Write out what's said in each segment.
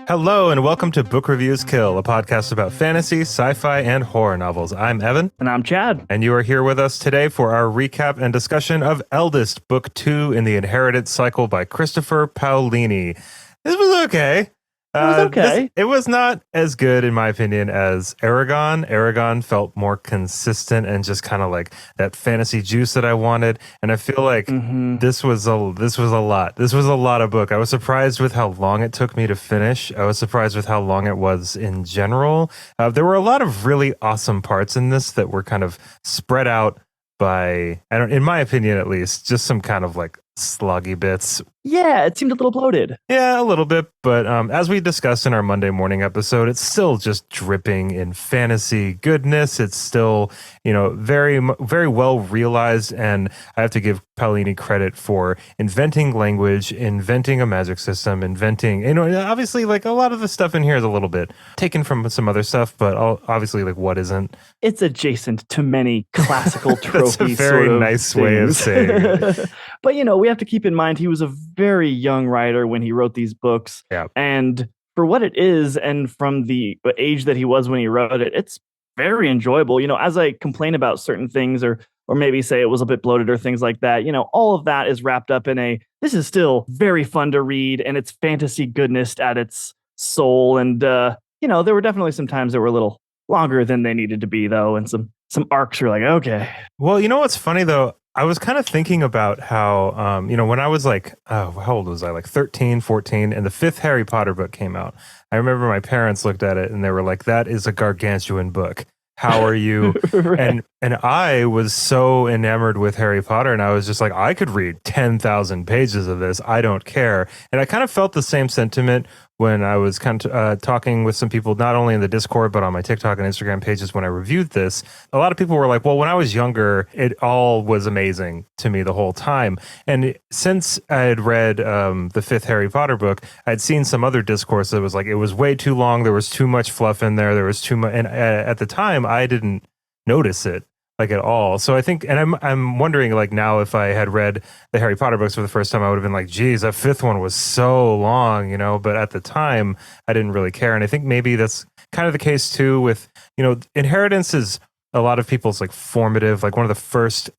Hello and welcome to Book Reviews Kill, a podcast about fantasy, sci-fi, and horror novels. I'm Evan. And I'm Chad. And you are here with us today for our recap and discussion of Eldest, Book 2 in the Inheritance Cycle by Christopher Paolini. This was okay. It was not as good, in my opinion, as Eragon. Eragon felt more consistent and just kind of like that fantasy juice that I wanted. And I feel like this was a lot. This was a lot of book. I was surprised with how long it took me to finish. I was surprised with how long it was in general. There were a lot of really awesome parts in this that were kind of spread out by, in my opinion at least, just some kind of like sloggy bits. Yeah, it seemed a little bloated. Yeah, a little bit. But as we discussed in our Monday morning episode, it's still just dripping in fantasy goodness. It's still, very, very well realized. And I have to give Paolini credit for inventing language, inventing a magic system, inventing, obviously like a lot of the stuff in here is a little bit taken from some other stuff, but obviously like what isn't. It's adjacent to many classical trophies. That's a very nice way of saying it. But, we have to keep in mind he was a very young writer when he wrote these books. Yeah. And for what it is, and from the age that he was when he wrote it, it's very enjoyable. As I complain about certain things or maybe say it was a bit bloated or things like that, all of that is wrapped up in this is still very fun to read, and it's fantasy goodness at its soul. And, there were definitely some times that were a little longer than they needed to be, though. And some arcs were like, okay. Well, what's funny, though? I was kind of thinking about how, when I was like, how old was I? Like 13, 14, and the fifth Harry Potter book came out. I remember my parents looked at it and they were like, that is a gargantuan book. How are you? Right. And I was so enamored with Harry Potter, and I was just like, I could read 10,000 pages of this. I don't care. And I kind of felt the same sentiment when I was kind of talking with some people, not only in the Discord, but on my TikTok and Instagram pages when I reviewed this. A lot of people were like, well, when I was younger, it all was amazing to me the whole time. And since I had read the fifth Harry Potter book, I'd seen some other discourse that was like, it was way too long. There was too much fluff in there. There was too much. And at the time, I didn't notice it like at all. So I think, and I'm wondering like now if I had read the Harry Potter books for the first time, I would have been like, geez, that fifth one was so long, but at the time I didn't really care. And I think maybe that's kind of the case too with, Inheritance is a lot of people's like formative, like one of the first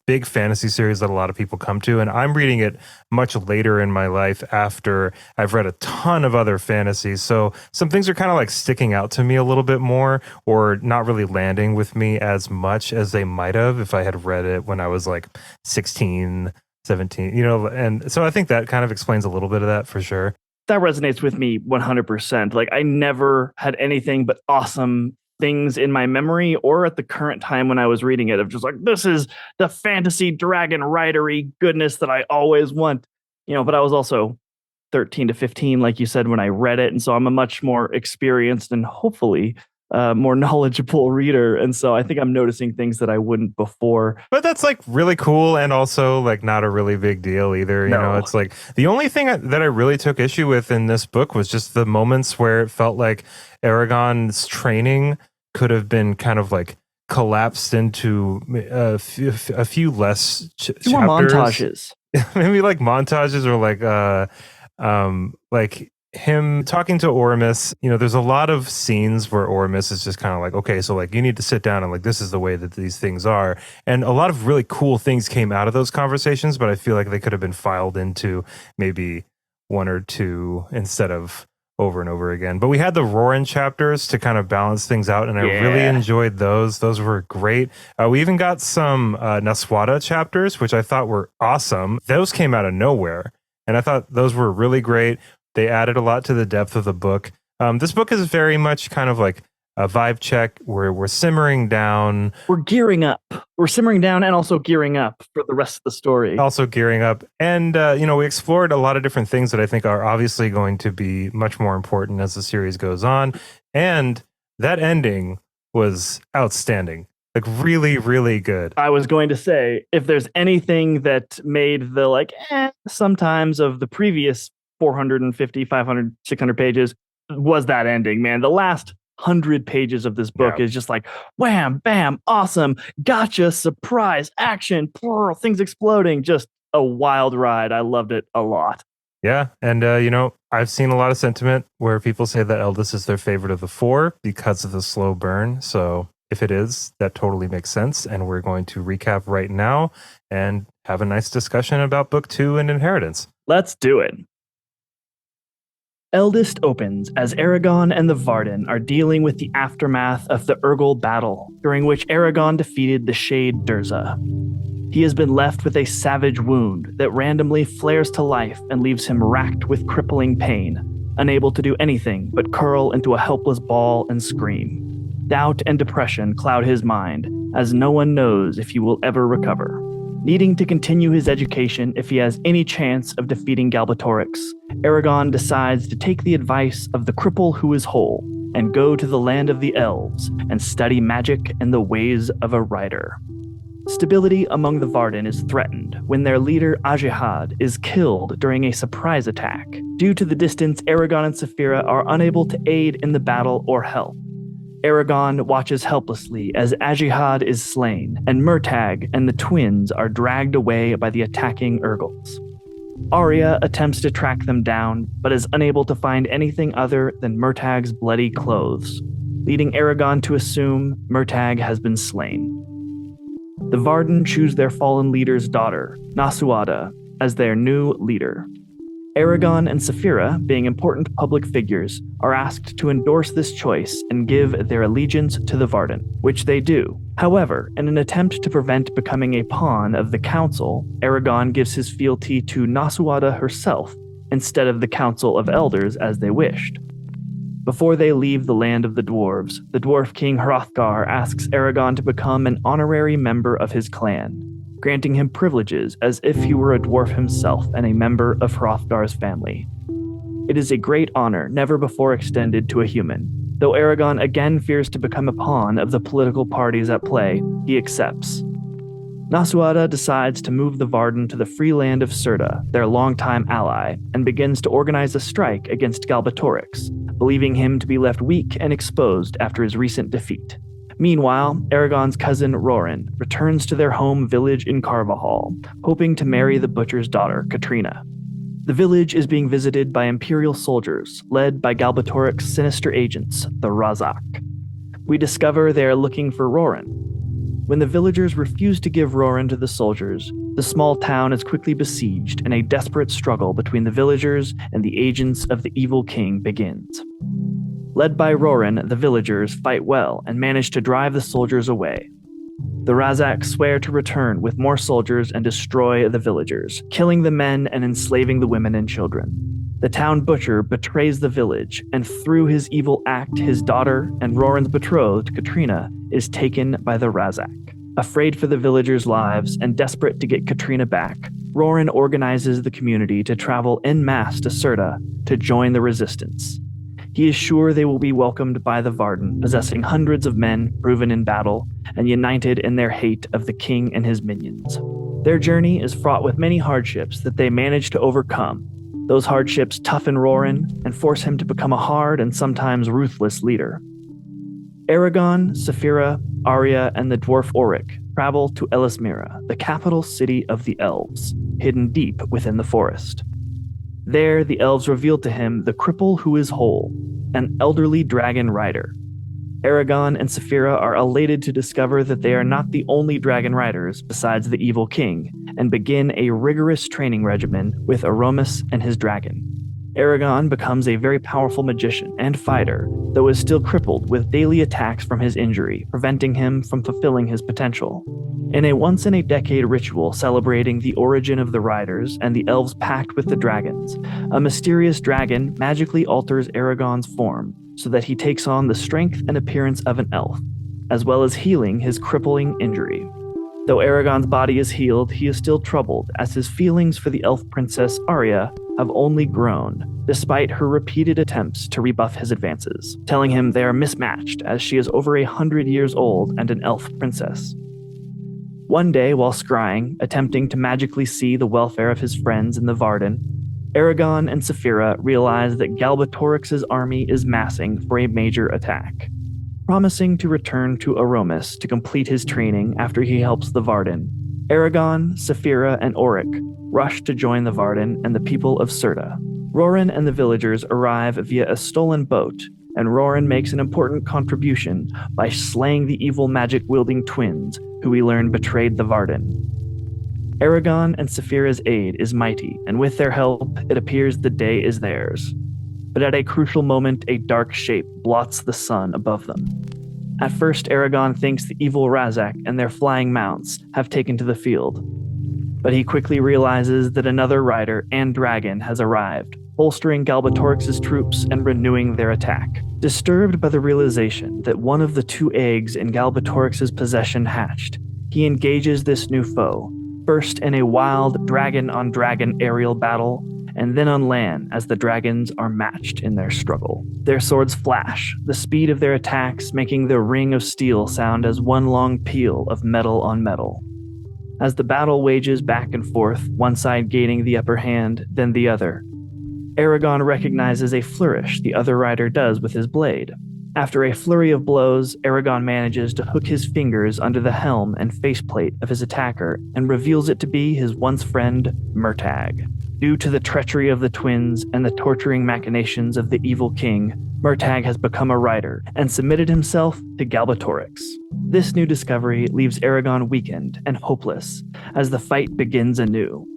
big fantasy series that a lot of people come to. And I'm reading it much later in my life after I've read a ton of other fantasies. So some things are kind of like sticking out to me a little bit more, or not really landing with me as much as they might have if I had read it when I was like 16, 17, and so I think that kind of explains a little bit of that for sure. That resonates with me 100%. Like I never had anything but awesome things in my memory or at the current time when I was reading it of just like, this is the fantasy dragon ridery goodness that I always want, but I was also 13 to 15, like you said, when I read it. And so I'm a much more experienced and hopefully more knowledgeable reader. And so I think I'm noticing things that I wouldn't before. But that's like really cool and also like not a really big deal either. It's like the only thing that I really took issue with in this book was just the moments where it felt like Eragon's training could have been kind of like collapsed into a few less chapters. More montages. Maybe like montages or like him talking to Oramus. There's a lot of scenes where Oramus is just kind of like, okay, so like you need to sit down and like this is the way that these things are. And a lot of really cool things came out of those conversations, but I feel like they could have been filed into maybe one or two instead of over and over again. But we had the Roran chapters to kind of balance things out, and I really enjoyed those. Those were great. We even got some Naswada chapters, which I thought were awesome. Those came out of nowhere, and I thought those were really great. They added a lot to the depth of the book. This book is very much kind of like a vibe check where we're simmering down. We're gearing up. We're simmering down and also gearing up for the rest of the story. Also gearing up. And, we explored a lot of different things that I think are obviously going to be much more important as the series goes on. And that ending was outstanding. Like really, really good. I was going to say, if there's anything that made the sometimes of the previous 450, 500, 600 pages was that ending, man. The last 100 pages of this book is just like wham, bam, awesome, gotcha, surprise, action, things exploding, just a wild ride. I loved it a lot. Yeah, and I've seen a lot of sentiment where people say that Eldest is their favorite of the four because of the slow burn. So if it is, that totally makes sense. And we're going to recap right now and have a nice discussion about book 2 and Inheritance. Let's do it. Eldest opens as Eragon and the Varden are dealing with the aftermath of the Urgal battle, during which Eragon defeated the Shade Durza. He has been left with a savage wound that randomly flares to life and leaves him racked with crippling pain, unable to do anything but curl into a helpless ball and scream. Doubt and depression cloud his mind, as no one knows if he will ever recover. Needing to continue his education if he has any chance of defeating Galbatorix, Eragon decides to take the advice of the cripple who is whole and go to the land of the elves and study magic and the ways of a rider. Stability among the Varden is threatened when their leader Ajihad is killed during a surprise attack. Due to the distance, Eragon and Saphira are unable to aid in the battle or help. Eragon watches helplessly as Ajihad is slain, and Murtagh and the twins are dragged away by the attacking Urgals. Arya attempts to track them down, but is unable to find anything other than Murtagh's bloody clothes, leading Eragon to assume Murtagh has been slain. The Varden choose their fallen leader's daughter, Nasuada, as their new leader. Eragon and Saphira, being important public figures, are asked to endorse this choice and give their allegiance to the Varden, which they do. However, in an attempt to prevent becoming a pawn of the Council, Eragon gives his fealty to Nasuada herself, instead of the Council of Elders as they wished. Before they leave the land of the dwarves, the dwarf king Hrothgar asks Eragon to become an honorary member of his clan, granting him privileges as if he were a dwarf himself and a member of Hrothgar's family. It is a great honor never before extended to a human. Though Eragon again fears to become a pawn of the political parties at play, he accepts. Nasuada decides to move the Varden to the free land of Serta, their longtime ally, and begins to organize a strike against Galbatorix, believing him to be left weak and exposed after his recent defeat. Meanwhile, Eragon's cousin Roran returns to their home village in Carvahall, hoping to marry the butcher's daughter, Katrina. The village is being visited by Imperial soldiers, led by Galbatorix's sinister agents, the Razak. We discover they are looking for Roran. When the villagers refuse to give Roran to the soldiers, the small town is quickly besieged and a desperate struggle between the villagers and the agents of the evil king begins. Led by Roran, the villagers fight well and manage to drive the soldiers away. The Razak swear to return with more soldiers and destroy the villagers, killing the men and enslaving the women and children. The town butcher betrays the village, and through his evil act, his daughter and Roran's betrothed, Katrina, is taken by the Razak. Afraid for the villagers' lives and desperate to get Katrina back, Roran organizes the community to travel en masse to Serta to join the resistance. He is sure they will be welcomed by the Varden, possessing hundreds of men proven in battle and united in their hate of the king and his minions. Their journey is fraught with many hardships that they manage to overcome. Those hardships toughen Roran and force him to become a hard and sometimes ruthless leader. Eragon, Saphira, Arya, and the dwarf Oric travel to Elismira, the capital city of the elves, hidden deep within the forest. There, the elves reveal to him the cripple who is whole, an elderly dragon rider. Eragon and Saphira are elated to discover that they are not the only dragon riders besides the evil king, and begin a rigorous training regimen with Aromas and his dragon. Eragon becomes a very powerful magician and fighter, though is still crippled with daily attacks from his injury, preventing him from fulfilling his potential. In a once-in-a-decade ritual celebrating the origin of the riders and the elves' pact with the dragons, a mysterious dragon magically alters Eragon's form so that he takes on the strength and appearance of an elf, as well as healing his crippling injury. Though Eragon's body is healed, he is still troubled, as his feelings for the elf princess Arya have only grown, despite her repeated attempts to rebuff his advances, telling him they are mismatched as she is over 100 years old and an elf princess. One day, while scrying, attempting to magically see the welfare of his friends in the Varden, Eragon and Saphira realize that Galbatorix's army is massing for a major attack. Promising to return to Aromas to complete his training after he helps the Varden, Eragon, Saphira, and Oric rush to join the Varden and the people of Sirta. Roran and the villagers arrive via a stolen boat, and Roran makes an important contribution by slaying the evil magic-wielding twins, who we learn betrayed the Varden. Eragon and Saphira's aid is mighty, and with their help, it appears the day is theirs. But at a crucial moment, a dark shape blots the sun above them. At first, Eragon thinks the evil Razak and their flying mounts have taken to the field. But he quickly realizes that another rider and dragon has arrived, bolstering Galbatorix's troops and renewing their attack. Disturbed by the realization that one of the two eggs in Galbatorix's possession hatched, he engages this new foe, first in a wild dragon-on-dragon aerial battle, and then on land as the dragons are matched in their struggle. Their swords flash, the speed of their attacks making the ring of steel sound as one long peal of metal on metal. As the battle wages back and forth, one side gaining the upper hand, then the other, Eragon recognizes a flourish the other rider does with his blade. After a flurry of blows, Eragon manages to hook his fingers under the helm and faceplate of his attacker and reveals it to be his once friend, Murtagh. Due to the treachery of the twins and the torturing machinations of the evil king, Murtagh has become a rider and submitted himself to Galbatorix. This new discovery leaves Eragon weakened and hopeless as the fight begins anew.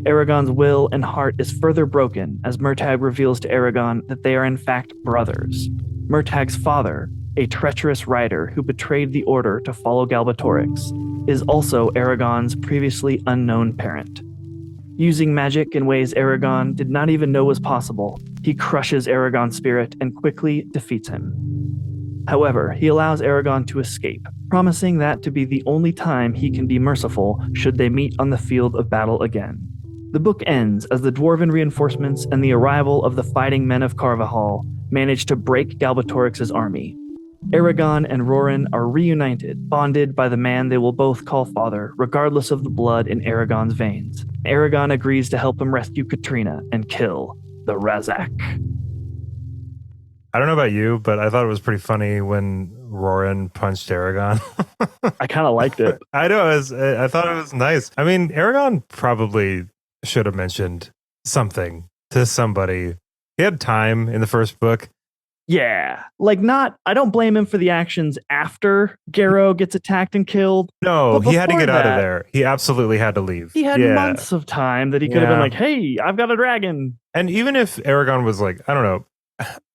Eragon's will and heart is further broken as Murtagh reveals to Eragon that they are in fact brothers. Murtagh's father, a treacherous rider who betrayed the order to follow Galbatorix, is also Eragon's previously unknown parent. Using magic in ways Eragon did not even know was possible, he crushes Eragon's spirit and quickly defeats him. However, he allows Eragon to escape, promising that to be the only time he can be merciful should they meet on the field of battle again. The book ends as the dwarven reinforcements and the arrival of the fighting men of Carvajal manage to break Galbatorix's army. Eragon and Roran are reunited, bonded by the man they will both call father, regardless of the blood in Eragon's veins. Eragon agrees to help him rescue Katrina and kill the Razak. I don't know about you, but I thought it was pretty funny when Roran punched Eragon. I kind of liked it. I know. I thought it was nice. I mean, Eragon probably should have mentioned something to somebody. He had time in the first book. Yeah. I don't blame him for the actions after Garrow gets attacked and killed. No, he had to get out of there. He absolutely had to leave. He had months of time that he could have been like, hey, I've got a dragon. And even if Eragon was like, I don't know,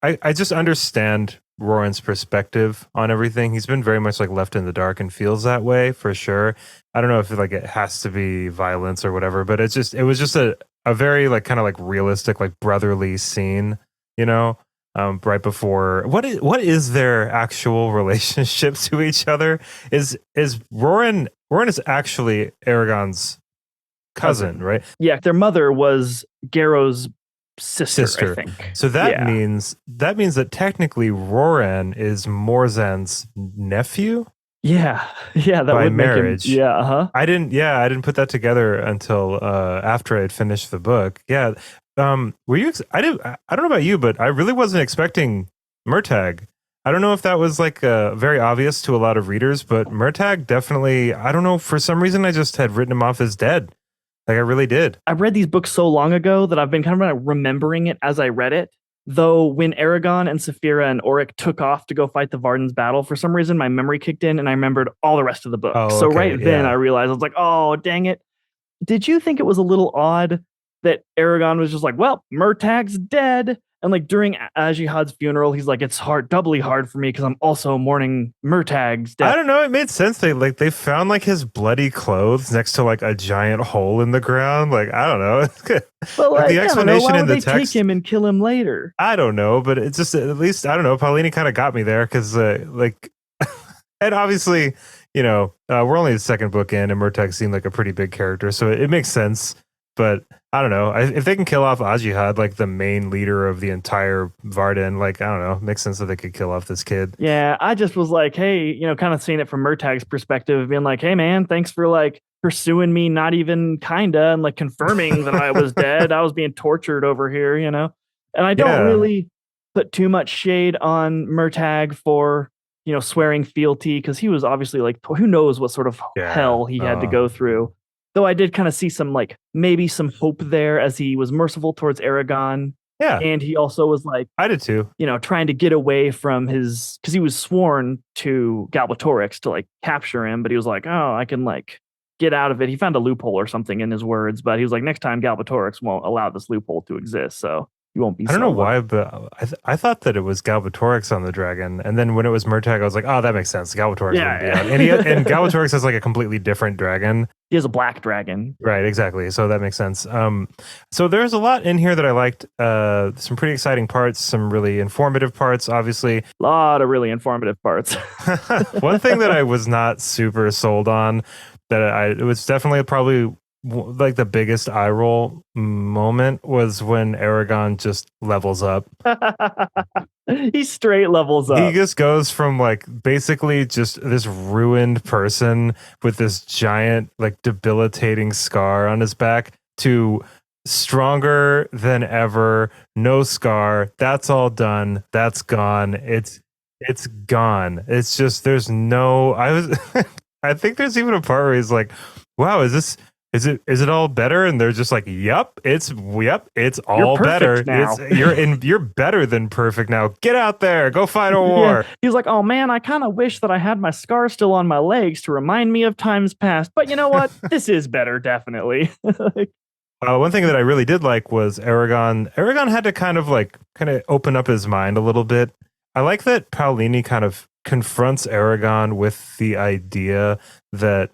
I just understand Roran's perspective on everything. He's been very much like left in the dark and feels that way for sure. I don't know if it has to be violence or whatever, but it was just a very kind of realistic, brotherly scene, right before what is their actual relationship to each other? Is Roran is actually Eragon's cousin, right? Yeah, their mother was Garrow's sister, I think. So that means that technically Roran is Morzan's nephew. Yeah, that by would marriage. Make him, I didn't put that together until after I had finished the book. Yeah. Were you? I don't know about you, but I really wasn't expecting Murtagh. I don't know if that was very obvious to a lot of readers, but Murtagh definitely. I don't know, for some reason I just had written him off as dead. I really did. I read these books so long ago that I've been kind of remembering it as I read it. Though when Eragon and Saphira and Auric took off to go fight the Varden's battle, for some reason my memory kicked in and I remembered all the rest of the book. So then I realized, I was like, oh, dang it. Did you think it was a little odd that Eragon was just like, well, Murtagh's dead? And during Ajihad's funeral, he's like, it's doubly hard for me because I'm also mourning Murtagh's death. I don't know. It made sense. They found his bloody clothes next to a giant hole in the ground. I don't know. But the explanation why in the would they text, take him and kill him later? I don't know, but it's just, at least, I don't know. Paolini kind of got me there because and obviously, we're only the second book in and Murtagh seemed like a pretty big character. So it makes sense. But I don't know. If they can kill off Ajihad, the main leader of the entire Varden, I don't know. It makes sense that they could kill off this kid. Yeah, I just was like, hey, kind of seeing it from Murtagh's perspective, being like, hey, man, thanks for pursuing me, not even kinda, and confirming that I was dead. I was being tortured over here, And I don't really put too much shade on Murtagh for, swearing fealty, because he was obviously who knows what sort of hell he had to go through. Though I did kind of see some like maybe some hope there as he was merciful towards Aragon. Yeah, And he also was like, I did too. trying to get away from his, because he was sworn to Galbatorix to like capture him, but he was like, oh, I can like get out of it. He found a loophole or something in his words, but he was like, next time Galbatorix won't allow this loophole to exist, so you won't be. I don't know why, but I thought that it was Galbatorix on the dragon, and then when it was Murtagh, I was like, oh, that makes sense. Galbatorix wouldn't be out, and Galbatorix has like a completely different dragon. He has a black dragon, right? Exactly. So that makes sense. So there's a lot in here that I liked. Some pretty exciting parts, some really informative parts. Obviously, a lot of really informative parts. One thing that I was not super sold on, it was definitely probably like the biggest eye roll moment, was when Eragon just levels up. He straight levels up. He just goes from like basically just this ruined person with this giant like debilitating scar on his back to stronger than ever, no scar. That's all done. That's gone. It's gone. It's just there's no. I think there's even a part where he's like, "Wow, is it all better?" And they're just like, "Yep, it's all better. Now. You're better than perfect now. Get out there, go fight a war." Yeah. He's like, "Oh man, I kind of wish that I had my scar still on my legs to remind me of times past. But you know what? This is better, definitely." One thing that I really did like was Eragon. Eragon had to kind of open up his mind a little bit. I like that Paolini kind of confronts Eragon with the idea that,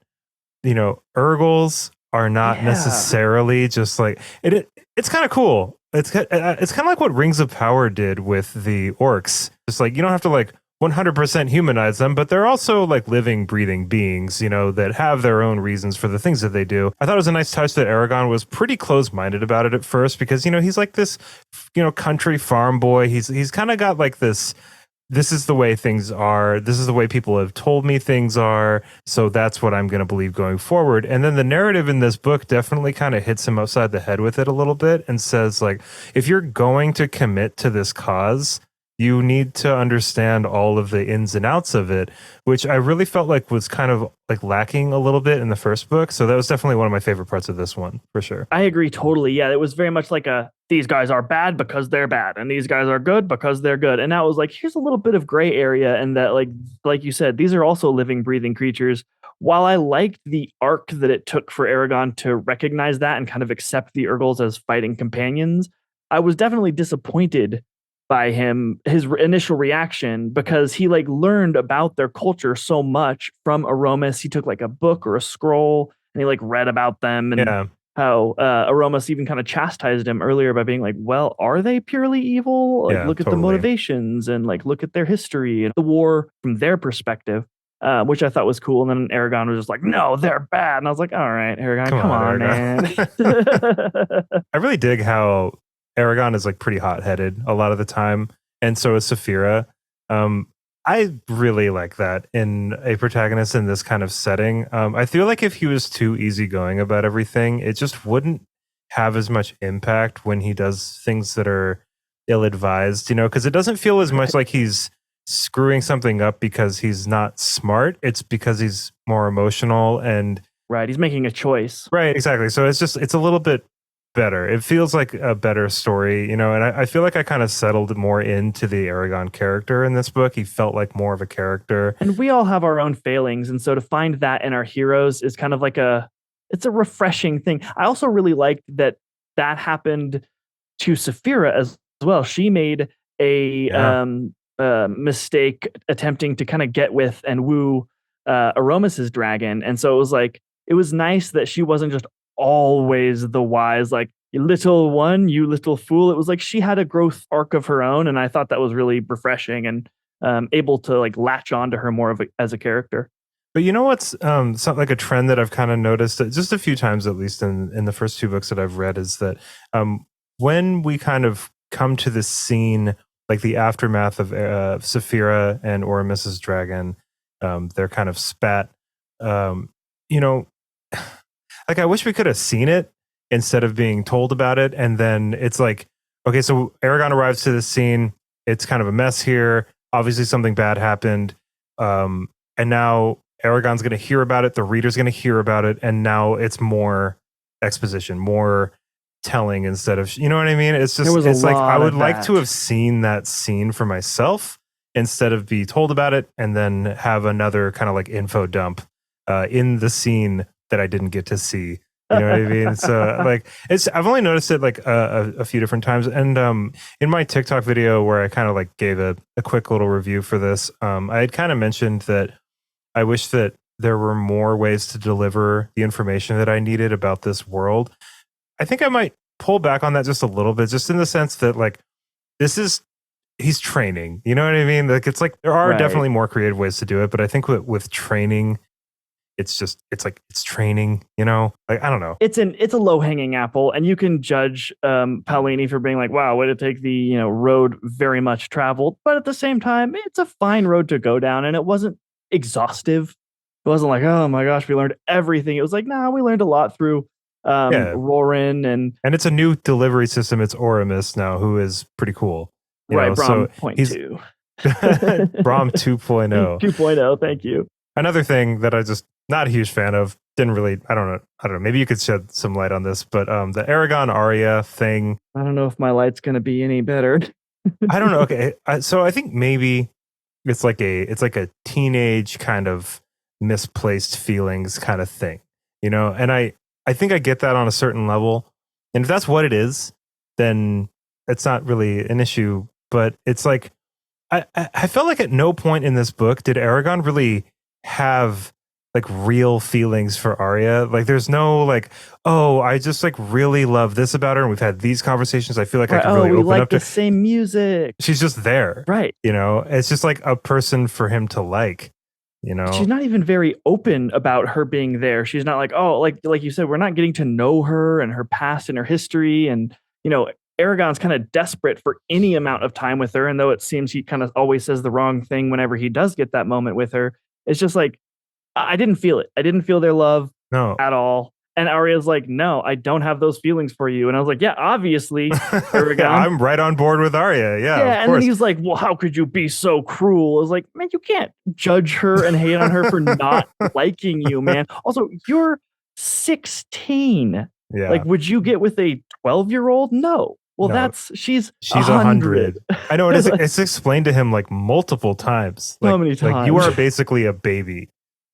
Urgals are not necessarily just like it. It's kind of cool. It's kind of like what Rings of Power did with the orcs. Just like you don't have to 100% humanize them, but they're also living, breathing beings, that have their own reasons for the things that they do. I thought it was a nice touch that Eragon was pretty close-minded about it at first, because he's like this, country farm boy. He's kind of got this is the way things are. This is the way people have told me things are. So that's what I'm going to believe going forward. And then the narrative in this book definitely kind of hits him upside the head with it a little bit and says, if you're going to commit to this cause, you need to understand all of the ins and outs of it, which I really felt like was kind of lacking a little bit in the first book. So that was definitely one of my favorite parts of this one, for sure. I agree totally. Yeah, it was very much like these guys are bad because they're bad, and these guys are good because they're good. And that was here's a little bit of gray area, and that like you said, these are also living, breathing creatures. While I liked the arc that it took for Eragon to recognize that and kind of accept the Urgals as fighting companions, I was definitely disappointed by his initial reaction, because he learned about their culture so much from Aromas. He took a book or a scroll and he read about them, and how Aromas even kind of chastised him earlier by being well, are they purely evil? Look at the motivations and look at their history and the war from their perspective, which I thought was cool. And then Eragon was just no, they're bad. And I was like, all right, Eragon, come on, man. I really dig how Eragon is pretty hot-headed a lot of the time, and so is Saphira. I really like that in a protagonist in this kind of setting. I feel like if he was too easygoing about everything, it just wouldn't have as much impact when he does things that are ill-advised, because it doesn't feel as much like he's screwing something up because he's not smart. It's because he's more emotional and he's making a choice. Right, exactly. So it's a little bit better. It feels like a better story, and I feel like I kind of settled more into the Eragon character in this book. He felt like more of a character. And we all have our own failings, and so to find that in our heroes is kind of it's a refreshing thing. I also really liked that happened to Saphira as well. She made a mistake attempting to kind of get with and woo Aromas's dragon, and so it was nice that she wasn't just always the wise, you little one, you little fool. It was she had a growth arc of her own, and I thought that was really refreshing and able to latch on to her more as a character. But you know what's something a trend that I've kind of noticed just a few times, at least in the first two books that I've read, is that when we kind of come to this scene, the aftermath of Saphira and Oromys's dragon, they're kind of spat, I wish we could have seen it instead of being told about it. And then it's okay, so Eragon arrives to this scene. It's kind of a mess here. Obviously something bad happened. And now Aragon's going to hear about it, the reader's going to hear about it, and now it's more exposition, more telling instead of, you know what I mean? It's just, it's like I would like to have seen that scene for myself instead of be told about it and then have another kind of like info dump in the scene that I didn't get to see. You know what I mean? So like I've only noticed it like a few different times. And in my TikTok video where I kind of like gave a quick little review for this, I had kind of mentioned that I wish that there were more ways to deliver the information that I needed about this world. I think I might pull back on that just a little bit, just in the sense that like he's training. You know what I mean? Like it's like there are definitely more creative ways to do it, but I think with training, it's training, you know? Like I don't know. It's a low-hanging apple, and you can judge Paolini for being like, wow, way to take the road very much traveled. But at the same time, it's a fine road to go down, and it wasn't exhaustive. It wasn't like, oh my gosh, we learned everything. It was like, nah, we learned a lot through Roran, and it's a new delivery system. It's Oramus now, who is pretty cool. Right, Brom 2.2. Brom 2.0. 2.0, thank you. Another thing that I just not a huge fan of, didn't really, I don't know, maybe you could shed some light on this, but the Eragon-Arya thing. I don't know if my light's going to be any better. I don't know. Okay, so I think maybe it's like a teenage kind of misplaced feelings kind of thing, you know? And I think I get that on a certain level. And if that's what it is, then it's not really an issue. But it's like, I felt like at no point in this book did Eragon really have like real feelings for Arya. Like there's no like, oh, I just like really love this about her, and we've had these conversations. I feel like I can really open up to the same music. She's just there. Right. You know, it's just like a person for him to like, you know. She's not even very open about her being there. She's not like, oh, like you said, we're not getting to know her and her past and her history. And, Eragon's kind of desperate for any amount of time with her. And though it seems he kind of always says the wrong thing whenever he does get that moment with her, it's just like, I didn't feel it. I didn't feel their love at all. And Arya's like, no, I don't have those feelings for you. And I was like, yeah, obviously, Eragon. I'm right on board with Arya. Yeah, and then he's like, well, how could you be so cruel? I was like, man, you can't judge her and hate on her for not liking you, man. Also, you're 16. Yeah. Like, would you get with a 12-year-old? No. Well, no. she's 100. I know it's explained to him like multiple times. Like, how many times? Like you are basically a baby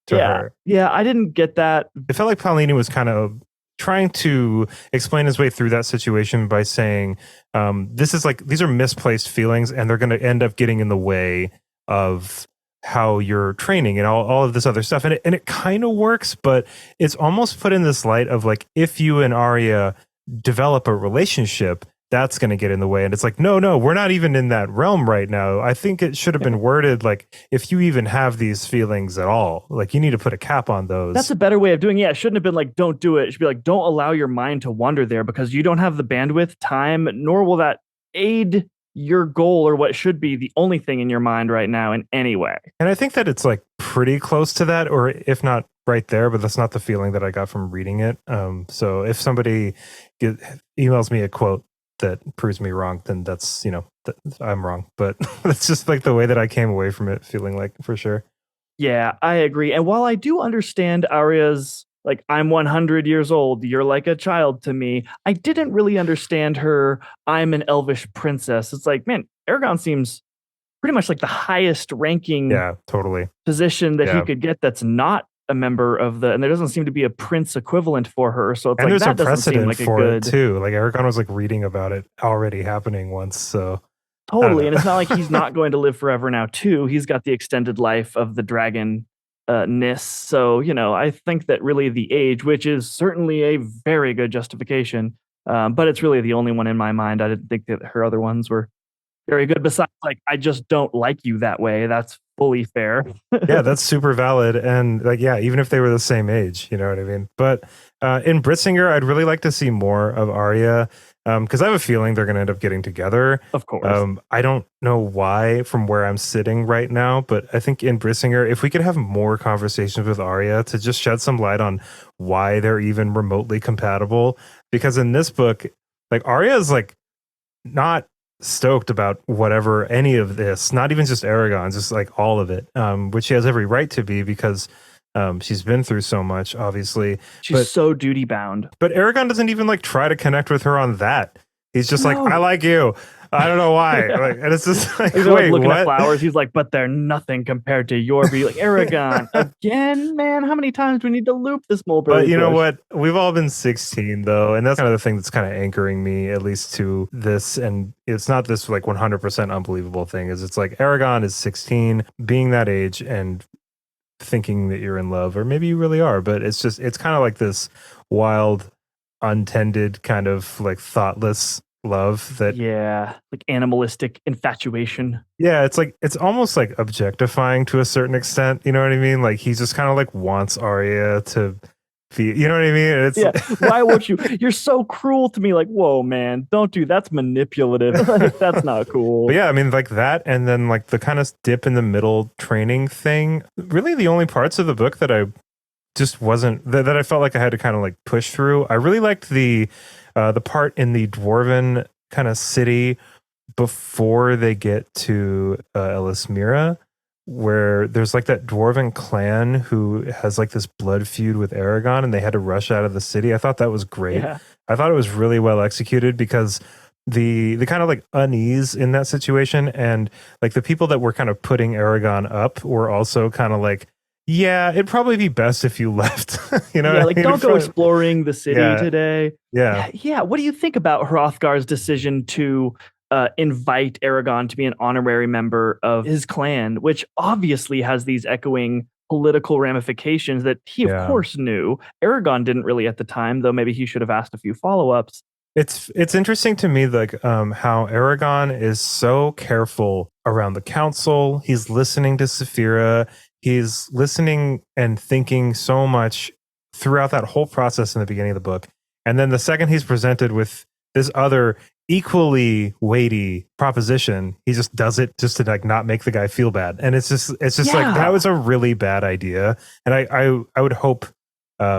to her. Yeah, I didn't get that. It felt like Paolini was kind of trying to explain his way through that situation by saying, these are misplaced feelings, and they're going to end up getting in the way of how you're training and all of this other stuff. And it kind of works, but it's almost put in this light of like, if you and Arya develop a relationship, that's going to get in the way. And it's like, no, we're not even in that realm right now. I think it should have been worded like, if you even have these feelings at all, like you need to put a cap on those. That's a better way of doing it. Yeah, it shouldn't have been like, don't do it. It should be like, don't allow your mind to wander there, because you don't have the bandwidth, time, nor will that aid your goal or what should be the only thing in your mind right now in any way. And I think that it's like pretty close to that, or if not right there, but that's not the feeling that I got from reading it. So if somebody emails me a quote that proves me wrong, then that's, I'm wrong. But that's just like the way that I came away from it feeling like, for sure. Yeah, I agree. And while I do understand Arya's like, I'm 100 years old, you're like a child to me, I didn't really understand her, I'm an elvish princess. It's like, man, Eragon seems pretty much like the highest ranking position that he could get that's not a member of and there doesn't seem to be a prince equivalent for her. So it's and like, there's that a precedent like for it too. Like Eragon was like reading about it already happening once. So totally. And it's not like he's not going to live forever now too. He's got the extended life of the dragon ness. So, I think that really the age, which is certainly a very good justification, but it's really the only one in my mind. I didn't think that her other ones were very good. Besides, like, I just don't like you that way. That's fully fair. Yeah, that's super valid. And like, yeah, even if they were the same age, you know what I mean? But in Britsinger, I'd really like to see more of Arya, because I have a feeling they're going to end up getting together. Of course. I don't know why from where I'm sitting right now, but I think in Britsinger, if we could have more conversations with Arya to just shed some light on why they're even remotely compatible. Because in this book, like Arya is like not stoked about whatever any of this, not even just Eragon, just like all of it, which she has every right to be, because She's been through so much, obviously. She's so duty bound. But Eragon doesn't even like try to connect with her on that. He's just like, No. I like you. I don't know why. Like, and it's just like, He's wait, looking what? at flowers. He's like, but they're nothing compared to your beauty. Like, Eragon, again, man. How many times do we need to loop this mulberry But you know bush? what? We've all been 16 though, and that's kind of the thing that's kind of anchoring me at least to this. And it's not this like 100% unbelievable thing. Is it's like Eragon is 16, being that age, and thinking that you're in love, or maybe you really are. But it's kind of like this wild, untended kind of like thoughtless love that like animalistic infatuation. Yeah, it's like it's almost like objectifying to a certain extent. You know what I mean? Like he just kind of like wants Arya to be. You know what I mean? It's Why won't you? You're so cruel to me. Like, whoa, man, don't do. That's manipulative. Like, that's not cool. But yeah, I mean, like that, and then like the kind of dip in the middle training thing. Really, the only parts of the book that I just wasn't that I felt like I had to kind of like push through. I really liked the part in the dwarven kind of city before they get to Eldest, where there's like that dwarven clan who has like this blood feud with Eragon, and they had to rush out of the city. I thought that was great. Yeah. I thought it was really well executed because the kind of like unease in that situation, and like the people that were kind of putting Eragon up were also kind of like, yeah, it'd probably be best if you left. You know, like don't go exploring the city today. Yeah. What do you think about Hrothgar's decision to invite Eragon to be an honorary member of his clan, which obviously has these echoing political ramifications that he, of course, knew? Eragon didn't really at the time, though maybe he should have asked a few follow-ups. It's interesting to me, like how Eragon is so careful around the council. He's listening to Saphira. He's listening and thinking so much throughout that whole process in the beginning of the book. And then the second he's presented with this other equally weighty proposition, he just does it just to like not make the guy feel bad. And it's just like, that was a really bad idea. And I would hope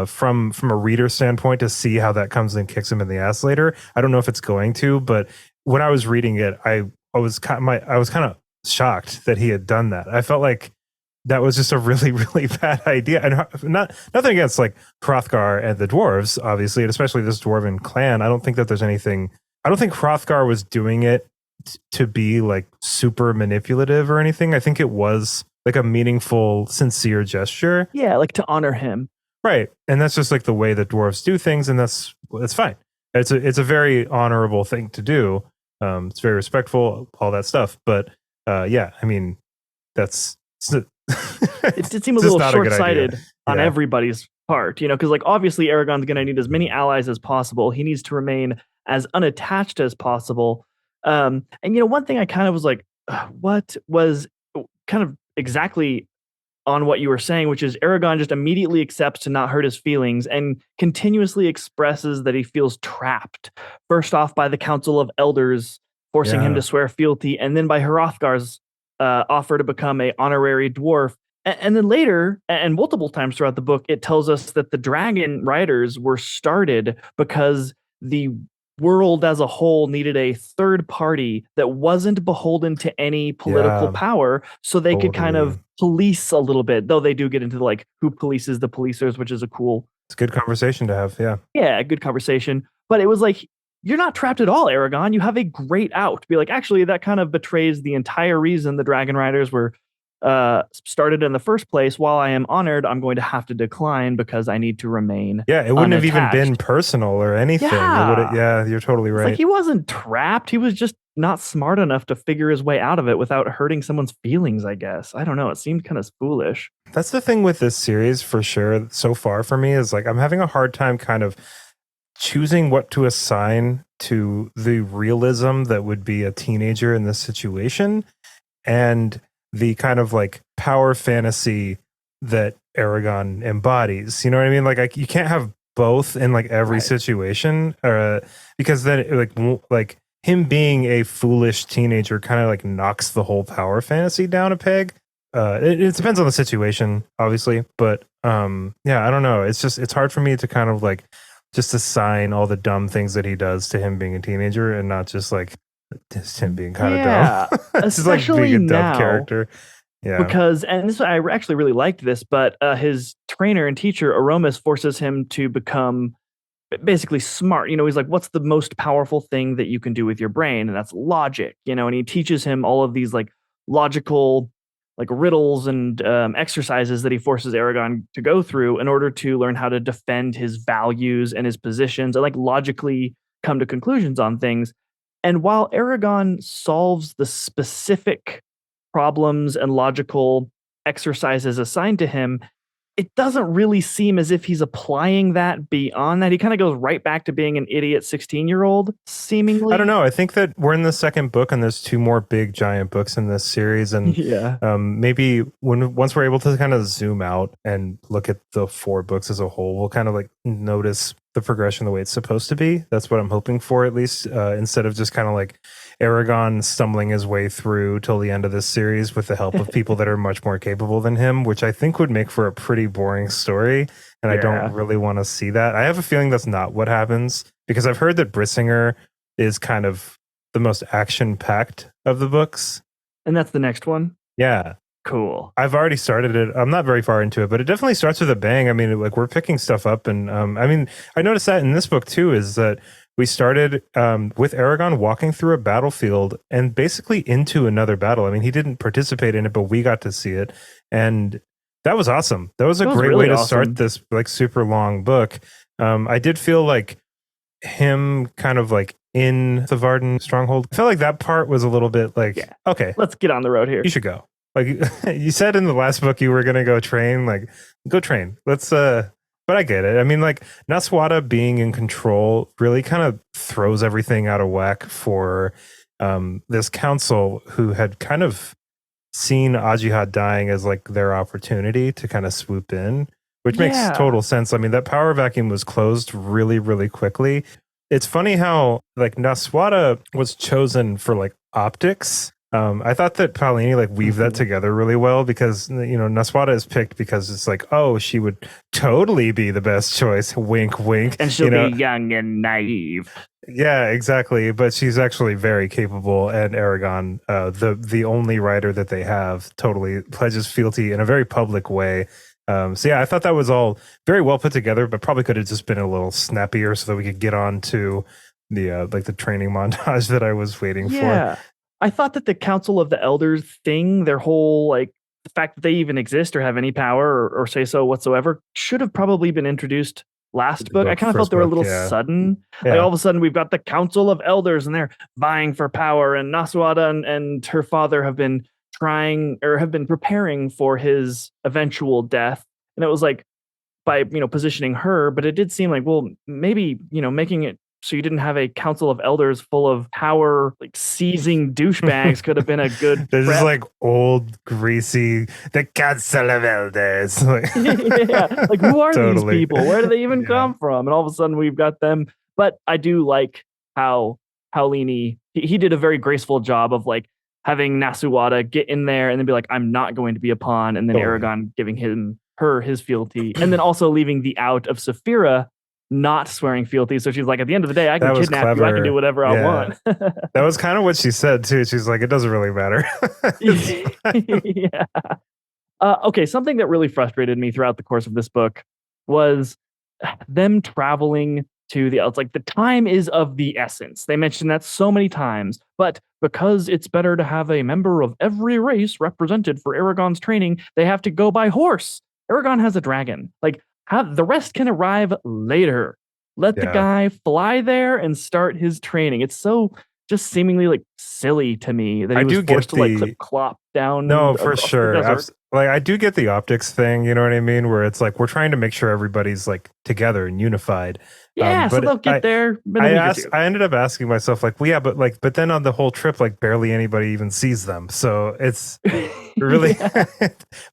from a reader standpoint to see how that comes and kicks him in the ass later. I don't know if it's going to, but when I was reading it, I was kind of shocked that he had done that. I felt like that was just a really, really bad idea. And nothing against like Hrothgar and the dwarves, obviously, and especially this dwarven clan. I don't think that there's anything. I don't think Hrothgar was doing it to be like super manipulative or anything. I think it was like a meaningful, sincere gesture. Yeah, like to honor him. Right. And that's just like the way that dwarves do things, and that's fine. It's a very honorable thing to do. It's very respectful, all that stuff. But yeah, I mean, that's it did seem a little short-sighted on everybody's part, you know, because like obviously Eragon's going to need as many allies as possible. He needs to remain as unattached as possible. And you know, one thing I kind of was like, what was kind of exactly on what you were saying, which is Eragon just immediately accepts to not hurt his feelings and continuously expresses that he feels trapped. First off by the Council of Elders forcing him to swear fealty, and then by Hrothgar's offer to become a honorary dwarf. And then later, and multiple times throughout the book, it tells us that the Dragon Riders were started because the world as a whole needed a third party that wasn't beholden to any political power, so they could kind of police a little bit, though they do get into like who polices the policers, which is it's a good conversation to have. Yeah, good conversation. But it was like, you're not trapped at all, Eragon. You have a great out. Be like, actually, that kind of betrays the entire reason the Dragon Riders were started in the first place. While I am honored, I'm going to have to decline because I need to remain. Yeah, it wouldn't have even been personal or anything. Yeah, you're totally right. It's like he wasn't trapped. He was just not smart enough to figure his way out of it without hurting someone's feelings, I guess. I don't know. It seemed kind of foolish. That's the thing with this series for sure so far for me, is like I'm having a hard time kind of choosing what to assign to the realism that would be a teenager in this situation and the kind of like power fantasy that Eragon embodies. You know what I mean? Like you can't have both in like every situation, because then like him being a foolish teenager kind of like knocks the whole power fantasy down a peg. It depends on the situation, obviously, but yeah, I don't know. It's hard for me to kind of like just assign all the dumb things that he does to him being a teenager and not just like just him being kind of dumb. Especially just like being a dumb now, character. Yeah. Because, and this, I actually really liked this, but his trainer and teacher, Aromas, forces him to become basically smart. You know, he's like, what's the most powerful thing that you can do with your brain? And that's logic, you know, and he teaches him all of these like logical, like riddles and exercises that he forces Aragon to go through in order to learn how to defend his values and his positions and like logically come to conclusions on things. And while Aragon solves the specific problems and logical exercises assigned to him, it doesn't really seem as if he's applying that beyond that. He kind of goes right back to being an idiot 16-year-old, seemingly. I don't know. I think that we're in the second book and there's two more big giant books in this series. And Yeah. maybe once we're able to kind of zoom out and look at the 4 books as a whole, we'll kind of like notice the progression the way it's supposed to be. That's what I'm hoping for, at least, instead of just kind of like Eragon stumbling his way through till the end of this series with the help of people that are much more capable than him, which I think would make for a pretty boring story. And I don't really want to see that. I have a feeling that's not what happens, because I've heard that Brissinger is kind of the most action-packed of the books. And that's the next one? Yeah. Cool. I've already started it. I'm not very far into it, but it definitely starts with a bang. I mean, like, we're picking stuff up. And I mean, I noticed that in this book too, is that we started with Eragon walking through a battlefield and basically into another battle. I mean, he didn't participate in it, but we got to see it. And that was awesome. That was a great really way to awesome. start this like super long book. I did feel like him kind of like in the Varden stronghold. I felt like that part was a little bit like, okay, let's get on the road here. You should go. Like you said in the last book, you were going to go train, like go train. Let's, but I get it. I mean, like Naswada being in control really kind of throws everything out of whack for this council who had kind of seen Ajihad dying as like their opportunity to kind of swoop in, which makes total sense. I mean, that power vacuum was closed really, really quickly. It's funny how like Naswada was chosen for like optics. I thought that Paolini like weaved that together really well, because, you know, Naswada is picked because it's like, oh, she would totally be the best choice. Wink, wink. And she'll be young and naive. Yeah, exactly. But she's actually very capable. And Eragon, the only writer that they have, totally pledges fealty in a very public way. So yeah, I thought that was all very well put together, but probably could have just been a little snappier so that we could get on to the like the training montage that I was waiting for. I thought that the Council of the Elders thing, their whole, like, the fact that they even exist or have any power or say so whatsoever, should have probably been introduced last book. I kind of felt they were a little sudden. Like, all of a sudden, we've got the Council of Elders, and they're vying for power, and Naswada and her father have been trying, or have been preparing for his eventual death. And it was like, by, you know, positioning her, but it did seem like, well, maybe, you know, making it so you didn't have a council of elders full of power, like seizing douchebags could have been a good. This is like old, greasy, the Council of Elders. Like who are these people? Where do they even come from? And all of a sudden we've got them. But I do like how Paolini, he did a very graceful job of like having Naswada get in there and then be like, I'm not going to be a pawn. And then Eragon giving her his fealty. And then also leaving the out of Saphira not swearing fealty. So she's like, at the end of the day, I can kidnap you. I can do whatever I want. That was kind of what she said too. She's like, it doesn't really matter. Okay, something that really frustrated me throughout the course of this book was them traveling to the It's like the time is of the essence. They mentioned that so many times, but because it's better to have a member of every race represented for Eragon's training, they have to go by horse. Eragon has a dragon. Like, the rest can arrive later. Let the guy fly there and start his training. It's so just seemingly like silly to me that he was forced to like clip clop down. No, for sure. Like, I do get the optics thing, you know what I mean? Where it's like we're trying to make sure everybody's like together and unified. Yeah, so they'll get there. I ended up asking myself, like, well, yeah, but then on the whole trip, like barely anybody even sees them. So it's really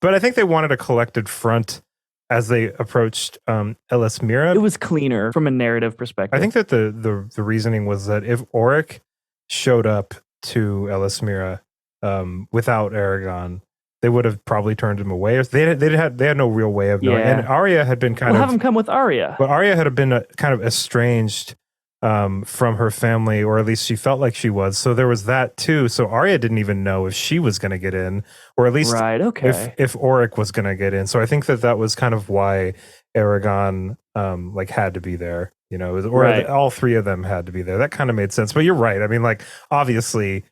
but I think they wanted a collected front as they approached Eldest. It was cleaner from a narrative perspective. I think that the reasoning was that if Auric showed up to Eldest without Eragon, they would have probably turned him away. They had no real way of knowing. And Arya had been kind of have him come with Arya. But Arya had been kind of estranged from her family, or at least she felt like she was. So there was that too. So Arya didn't even know if she was going to get in, or at least Right. Okay. if Oric was going to get in. So I think that was kind of why Aragon like had to be there. Right. All three of them had to be there. That kind of made sense. But you're right. I mean, like obviously.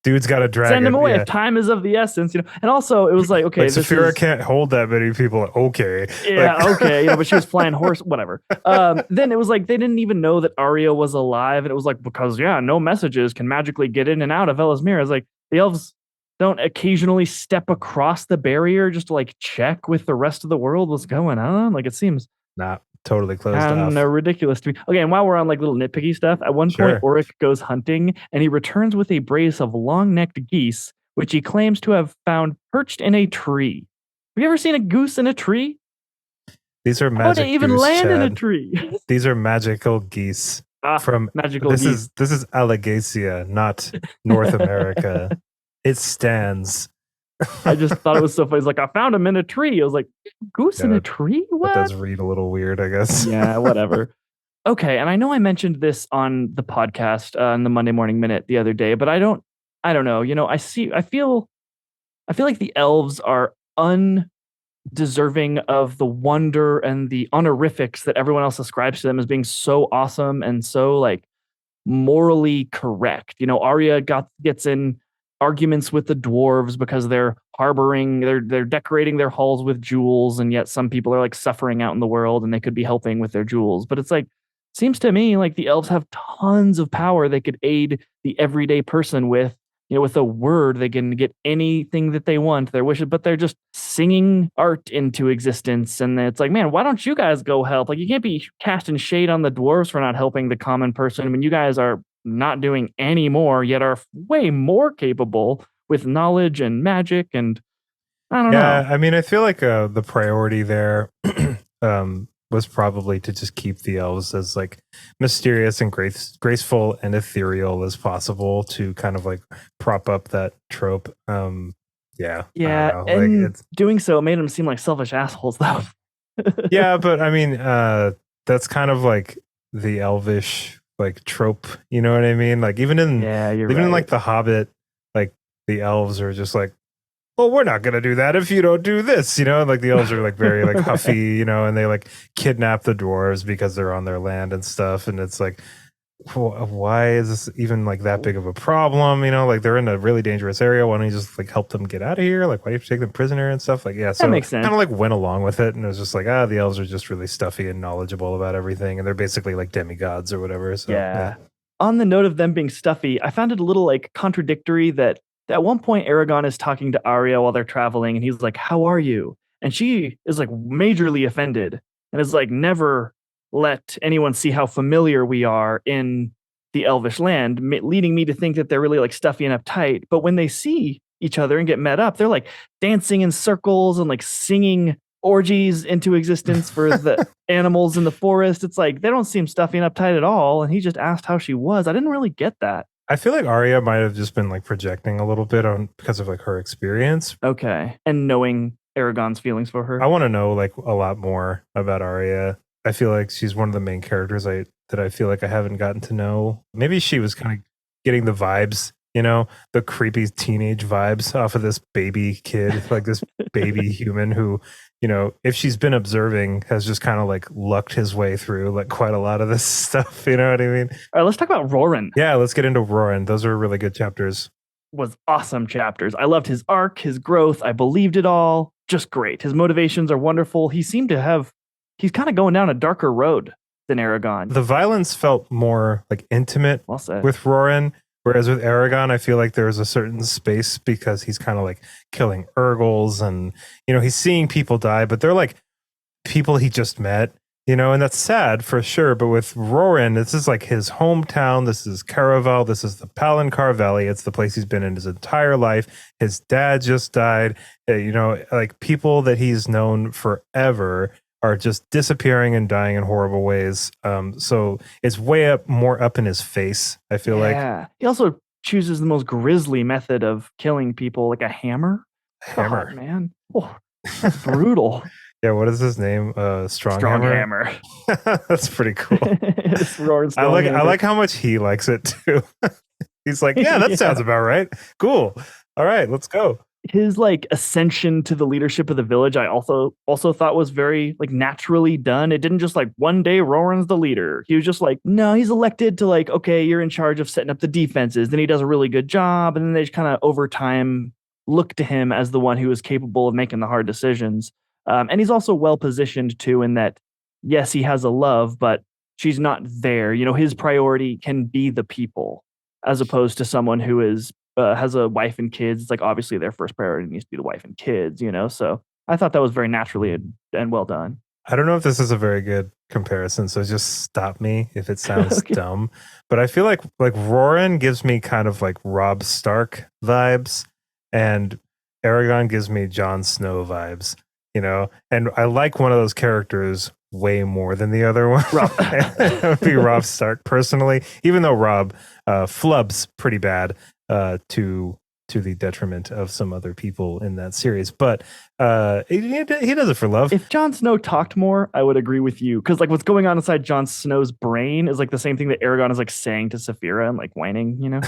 Dude's got a dragon. Send him away if time is of the essence, And also, it was like, okay, like Saphira can't hold that many people. Okay, yeah, okay, but she was flying horse, whatever. Then it was like they didn't even know that Arya was alive, and it was like because no messages can magically get in and out of Ellesmere. It's like the elves don't occasionally step across the barrier just to like check with the rest of the world what's going on. Like it seems not totally closed off. Ridiculous to me. Okay, and while we're on like little nitpicky stuff, at one point Oric goes hunting and he returns with a brace of long-necked geese, which he claims to have found perched in a tree. Have you ever seen a goose in a tree? These are magic. How would they even land in a tree? These are magical geese from magical this geese. This is Alagaësia, not North America. It stands. I just thought it was so funny. It's like, I found him in a tree. I was like, goose in a tree? What? That does read a little weird, I guess. Yeah, whatever. Okay, and I know I mentioned this on the podcast on the Monday Morning Minute the other day, but I don't know. I feel like the elves are undeserving of the wonder and the honorifics that everyone else ascribes to them as being so awesome and so like morally correct. Arya gets in arguments with the dwarves because they're decorating their halls with jewels, and yet some people are like suffering out in the world and they could be helping with their jewels. But it's like, seems to me like the elves have tons of power they could aid the everyday person with. With a word, they can get anything that they want, their wishes, but they're just singing art into existence. And it's like, man, why don't you guys go help? Like, you can't be casting shade on the dwarves for not helping the common person when you guys are not doing any more, yet are way more capable with knowledge and magic. And I don't know. Yeah, I mean, I feel like the priority there was probably to just keep the elves as like mysterious and graceful and ethereal as possible to kind of like prop up that trope. Yeah, and like, doing so made them seem like selfish assholes, though. Yeah, but I mean, that's kind of like the elvish like trope. You know what I mean? Like even in in like The Hobbit, like the elves are just like, well, we're not going to do that if you don't do this, like the elves are like very like huffy, and they like kidnap the dwarves because they're on their land and stuff. And it's like, why is this even like that big of a problem? Like they're in a really dangerous area. Why don't you just like help them get out of here? Like, why do you have to take them prisoner and stuff? Like, yeah. So that makes sense. Kind of like went along with it. And it was just like, the elves are just really stuffy and knowledgeable about everything. And they're basically like demigods or whatever. So yeah. On the note of them being stuffy, I found it a little like contradictory that at one point Eragon is talking to Arya while they're traveling and he's like, how are you? And she is like majorly offended and is like, never let anyone see how familiar we are in the elvish land, leading me to think that they're really like stuffy and uptight. But when they see each other and get met up, they're like dancing in circles and like singing orgies into existence for the animals in the forest. It's like, they don't seem stuffy and uptight at all. And he just asked how she was. I didn't really get that. I feel like Arya might have just been like projecting a little bit because of like her experience. Okay. And knowing Eragon's feelings for her. I want to know like a lot more about Arya. I feel like she's one of the main characters that I feel like I haven't gotten to know. Maybe she was kind of getting the vibes, the creepy teenage vibes off of this baby kid, like this baby human who, if she's been observing, has just kind of like lucked his way through like quite a lot of this stuff. You know what I mean? All right, let's talk about Roran. Yeah, let's get into Roran. Those are really good chapters. Was awesome chapters. I loved his arc, his growth. I believed it all. Just great. His motivations are wonderful. He's kind of going down a darker road than Eragon. The violence felt more like intimate with Roran. Whereas with Eragon, I feel like there's a certain space because he's kind of like killing Urgles and, he's seeing people die, but they're like people he just met, and that's sad for sure. But with Roran, this is like his hometown. This is Caraval. This is the Palancar Valley. It's the place he's been in his entire life. His dad just died. Like people that he's known forever are just disappearing and dying in horrible ways. So it's way more up in his face, I feel like. Yeah. He also chooses the most grisly method of killing people, like a hammer. Hammer. God, man. Oh, that's brutal. Yeah, what is his name? Stronghammer. Stronghammer. That's pretty cool. It's Roran I Stronghammer. like how much he likes it too. He's like, yeah, that Yeah. sounds about right. Cool. All right, let's go. His like ascension to the leadership of the village, I also thought was very like naturally done. It didn't just like one day Roran's the leader. He was just like, no, he's elected to like, okay, you're in charge of setting up the defenses. Then he does a really good job, and then they just kind of over time look to him as the one who is capable of making the hard decisions. And he's also well positioned too, in that yes, he has a love, but she's not there. You know, his priority can be the people, as opposed to someone who is has a wife and kids. It's like obviously their first priority needs to be the wife and kids, you know? So I thought that was very naturally and well done. I don't know if this is a very good comparison, so just stop me if it sounds Okay. dumb. But I feel like Roran gives me kind of like Robb Stark vibes, and Aragon gives me Jon Snow vibes, you know? And I like one of those characters way more than the other one. It would be Robb Stark personally, even though Robb flubs pretty bad to the detriment of some other people in that series. But he does it for love. If Jon Snow talked more, I would agree with you. Because like what's going on inside Jon Snow's brain is like the same thing that Aragon is like saying to Saphira and like whining, you know?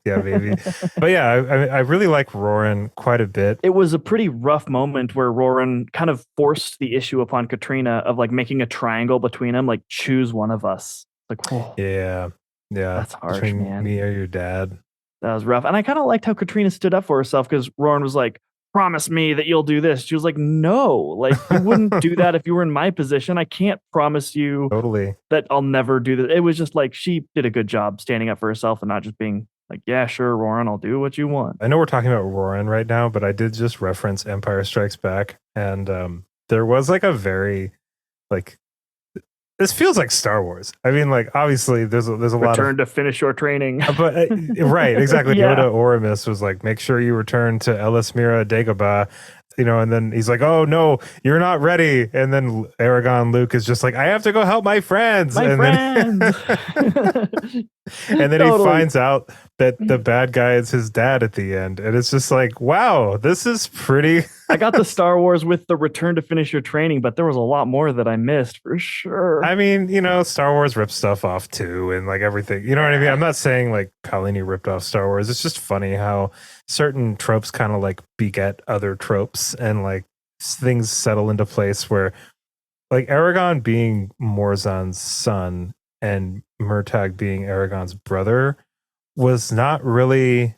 Yeah, maybe. But yeah, I really like Roran quite a bit. It was a pretty rough moment where Roran kind of forced the issue upon Katrina of like making a triangle between them, like choose one of us. Like, whoa, Yeah. that's harsh, Between man. me or your dad. That was rough. And I kind of liked how Katrina stood up for herself because Roran was like, promise me that you'll do this. She was like, no, like you wouldn't do that if you were in my position. I can't promise you Totally. that I'll never do that. It was just like she did a good job standing up for herself and not just being like, yeah, sure, Roran, I'll do what you want. I know we're talking about Roran right now, but I did just reference Empire Strikes Back, and there was like a very like this feels like Star Wars. I mean, like obviously there's a lot of Return to finish your training. but right, exactly. Yeah. Yoda Oramus was like, make sure you return to Elis Mira Dagobah, you know, and then he's like, oh no, you're not ready. And then Aragon Luke is just like, I have to go help my friends. My and friends. and then Totally. he finds out that the bad guy is his dad at the end. And it's just like, wow, this is pretty. I got the Star Wars with the return to finish your training, but there was a lot more that I missed for sure. I mean, you know, Star Wars ripped stuff off too, and like everything. You know what I mean? I'm not saying like Paolini ripped off Star Wars. It's just funny how certain tropes kind of like beget other tropes, and like things settle into place where, like Aragon being Morzan's son and Murtagh being Aragon's brother was not really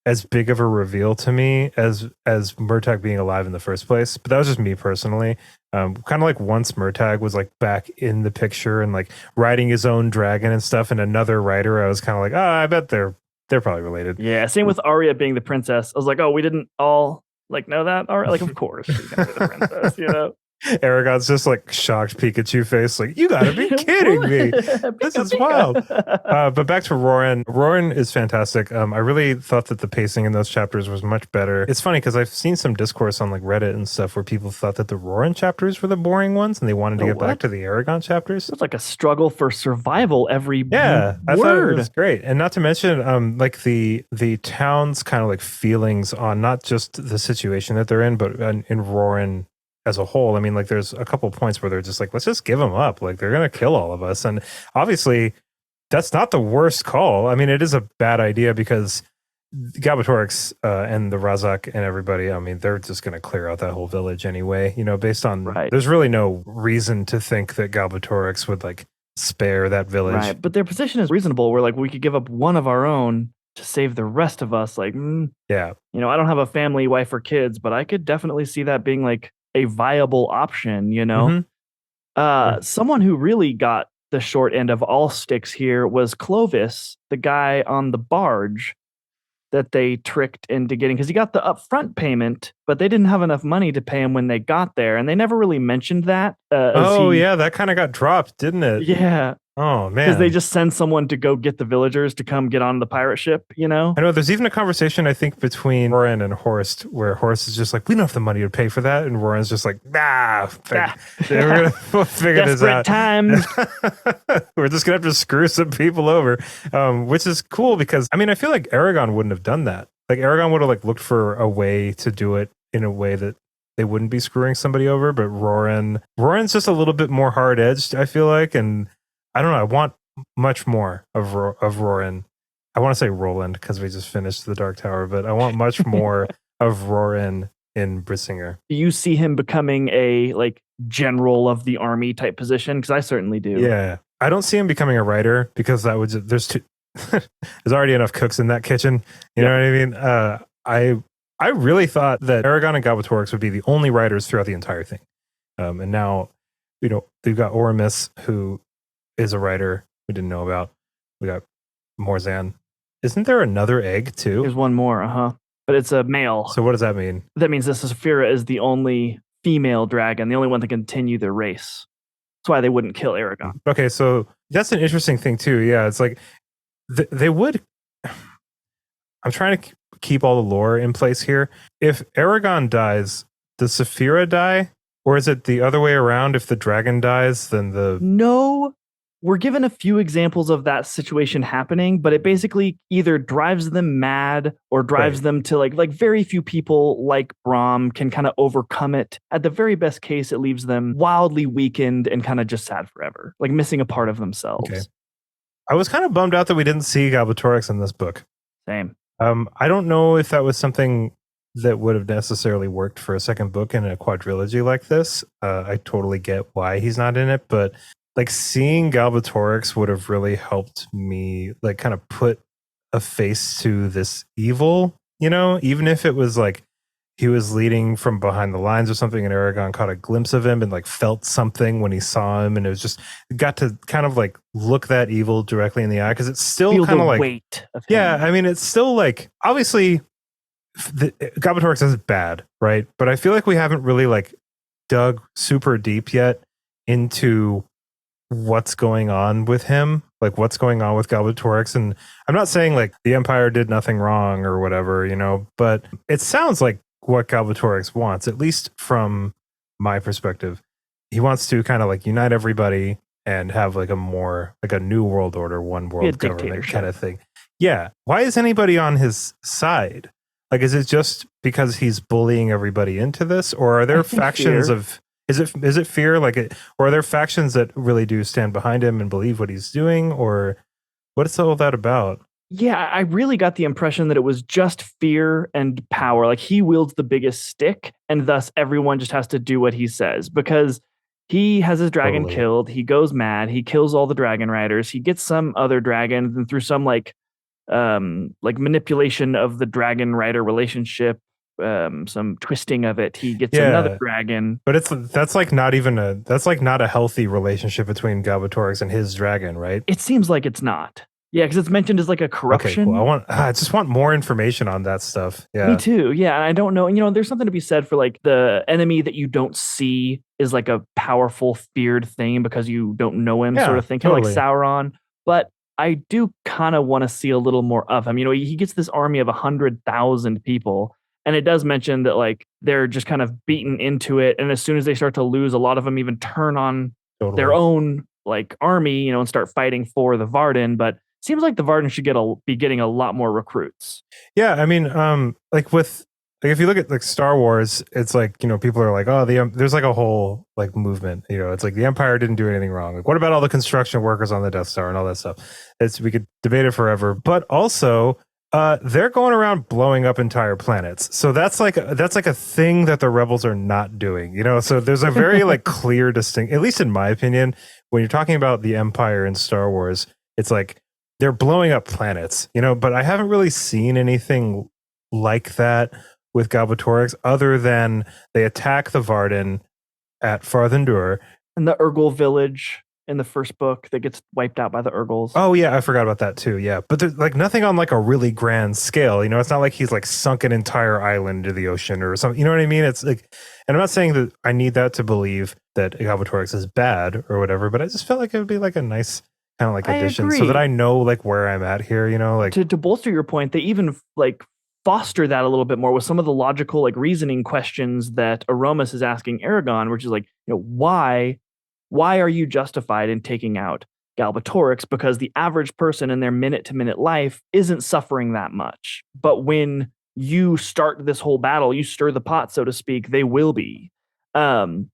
as big of a reveal to me as Murtagh being alive in the first place. But that was just me personally. Kind of like once Murtagh was like back in the picture and like riding his own dragon and stuff, and another rider, I was kind of like, oh, I bet they're probably related. Yeah, same with Arya being the princess. I was like, oh, we didn't all like know that. Arya, like, of course she's gonna be the princess, you know. Aragon's just like shocked Pikachu face, like, you gotta be kidding me. This is wild. But back to Roran. Roran is fantastic. I really thought that the pacing in those chapters was much better. It's funny because I've seen some discourse on like Reddit and stuff where people thought that the Roran chapters were the boring ones and they wanted to get back to the Aragon chapters. It's like a struggle for survival every I thought it was great. And not to mention like the town's kind of like feelings on not just the situation that they're in, but in Roran as a whole. I mean, like there's a couple points where they're just like, let's just give them up. Like they're going to kill all of us. And obviously that's not the worst call. I mean, it is a bad idea because Galbatorix and the Razak and everybody, I mean, they're just going to clear out that whole village anyway, you know, based on, there's really no reason to think that Galbatorix would like spare that village. Right. But their position is reasonable. We're like, we could give up one of our own to save the rest of us. Like, yeah, you know, I don't have a family, wife, or kids, but I could definitely see that being like a viable option, you know? Someone who really got the short end of all sticks here was Clovis, the guy on the barge that they tricked into getting, because he got the upfront payment, but they didn't have enough money to pay him when they got there, and they never really mentioned that. Yeah, that kind of got dropped, didn't it? Yeah. Oh, man. Because they just send someone to go get the villagers to come get on the pirate ship, you know? I know there's even a conversation, I think, between Roran and Horst, where Horst is just like, we don't have the money to pay for that. And Roran's just like, we'll figure this out. Times. We're just going to have to screw some people over, which is cool because, I mean, I feel like Eragon wouldn't have done that. Like, Eragon would have like looked for a way to do it in a way that they wouldn't be screwing somebody over. But Roran's just a little bit more hard edged, I feel like, and I don't know. I want much more of Roran. I want to say Roland because we just finished the Dark Tower, but I want much more of Roran in Brissinger. Do you see him becoming a like general of the army type position? Because I certainly do. Yeah, I don't see him becoming a writer because that would there's already enough cooks in that kitchen. You know what I mean? I really thought that Eragon and Galbatorix would be the only writers throughout the entire thing, and now they've got Oramis, who is a writer we didn't know about. We got Morzan. Isn't there another egg too? There's one more, but it's a male. So what does that mean? That means this Saphira is the only female dragon, the only one that can continue their race. That's why they wouldn't kill Eragon. Okay, so that's an interesting thing too. Yeah, it's like they would. I'm trying to keep all the lore in place here. If Eragon dies, does Saphira die? Or is it the other way around? If the dragon dies, then the... No, we're given a few examples of that situation happening, but it basically either drives them mad or drives them to like very few people like Brahm can kind of overcome it. At the very best case, it leaves them wildly weakened and kind of just sad forever, like missing a part of themselves. Okay. I was kind of bummed out that we didn't see Galbatorix in this book. Same. I don't know if that was something that would have necessarily worked for a second book in a quadrilogy like this. I totally get why he's not in it, but like seeing Galbatorix would have really helped me like kind of put a face to this evil, even if it was like he was leading from behind the lines or something and Eragon caught a glimpse of him and like felt something when he saw him, and it was just got to kind of like look that evil directly in the eye, because it's still kind of like weight of him. Yeah, I mean, it's still like obviously Galbatorix is bad, right? But I feel like we haven't really like dug super deep yet into what's going on with him, like what's going on with Galbatorix. And I'm not saying like the Empire did nothing wrong or whatever, but it sounds like what Galbatorix wants, at least from my perspective. He wants to kind of like unite everybody and have like a more like a new world order, one world government kind of thing. Yeah. Why is anybody on his side? Like, is it just because he's bullying everybody into this, or are there factions of? Is it fear? Or are there factions that really do stand behind him and believe what he's doing, or what's all that about? Yeah, I really got the impression that it was just fear and power. Like he wields the biggest stick, and thus everyone just has to do what he says because he has his dragon killed. He goes mad. He kills all the dragon riders. He gets some other dragon, and through some like manipulation of the dragon rider relationship, some twisting of it, he gets another dragon. But that's not a healthy relationship between Galbatorix and his dragon, right? It seems like it's not. Yeah, because it's mentioned as like a corruption. Okay, cool. I just want more information on that stuff. Yeah, me too. Yeah, and I don't know. There's something to be said for like the enemy that you don't see is like a powerful, feared thing because you don't know him, sort of thing. Kind of like Sauron. But I do kind of want to see a little more of him. He gets this army of 100,000 people, and it does mention that like they're just kind of beaten into it, and as soon as they start to lose, a lot of them even turn on their own like army, and start fighting for the Varden. But seems like the Varden should be getting a lot more recruits. Yeah, I mean, if you look at like Star Wars, it's like people are like, oh, there's like a whole like movement. It's like the Empire didn't do anything wrong. Like, what about all the construction workers on the Death Star and all that stuff? We could debate it forever. But also, they're going around blowing up entire planets. So that's like a thing that the rebels are not doing. So there's a very like clear distinct, at least in my opinion, when you're talking about the Empire in Star Wars, it's like they're blowing up planets. But I haven't really seen anything like that with Galbatorix, other than they attack the Varden at Farthendur. And the Urgle village in the first book that gets wiped out by the Urgles. Oh, yeah, I forgot about that too, yeah. But there's like nothing on like a really grand scale, it's not like he's like sunk an entire island into the ocean or something, you know what I mean? It's like, and I'm not saying that I need that to believe that Galbatorix is bad or whatever, but I just felt like it would be like a nice kind of like addition so that I know like where I'm at here, like to bolster your point, they even like foster that a little bit more with some of the logical like reasoning questions that Aromas is asking Eragon, which is like, why are you justified in taking out Galbatorix? Because the average person in their minute to minute life isn't suffering that much. But when you start this whole battle, you stir the pot, so to speak, they will be. And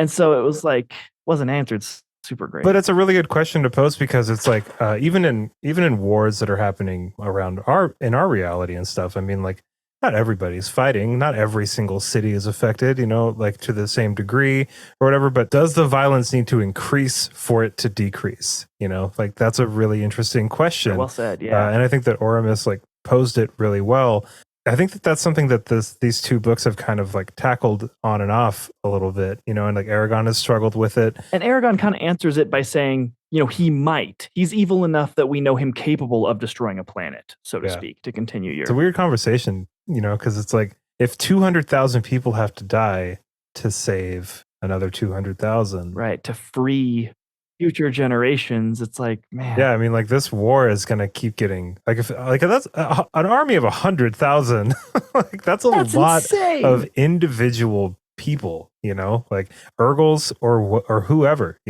so it was like, wasn't answered super great. But it's a really good question to pose because it's like even in wars that are happening around our reality and stuff. I mean, like not everybody's fighting, not every single city is affected, like to the same degree or whatever. But does the violence need to increase for it to decrease? Like that's a really interesting question. Well said, yeah. And I think that Oramus like posed it really well. I think that that's something that these two books have kind of like tackled on and off a little bit, and like Eragon has struggled with it. And Eragon kind of answers it by saying, he's evil enough that we know him capable of destroying a planet, so to speak, to continue It's a weird conversation, because it's like if 200,000 people have to die to save another 200,000. Right, to free future generations, it's like, man. Yeah, I mean, like this war is gonna keep getting if that's an army of 100,000. Like that's a lot insane. of individual people. Like Urgles or whoever.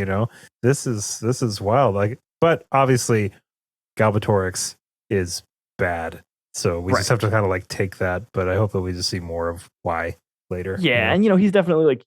This is wild. Like, but obviously, Galbatorix is bad, so we just have to kind of like take that. But I hope that we just see more of why later. Yeah, and he's definitely like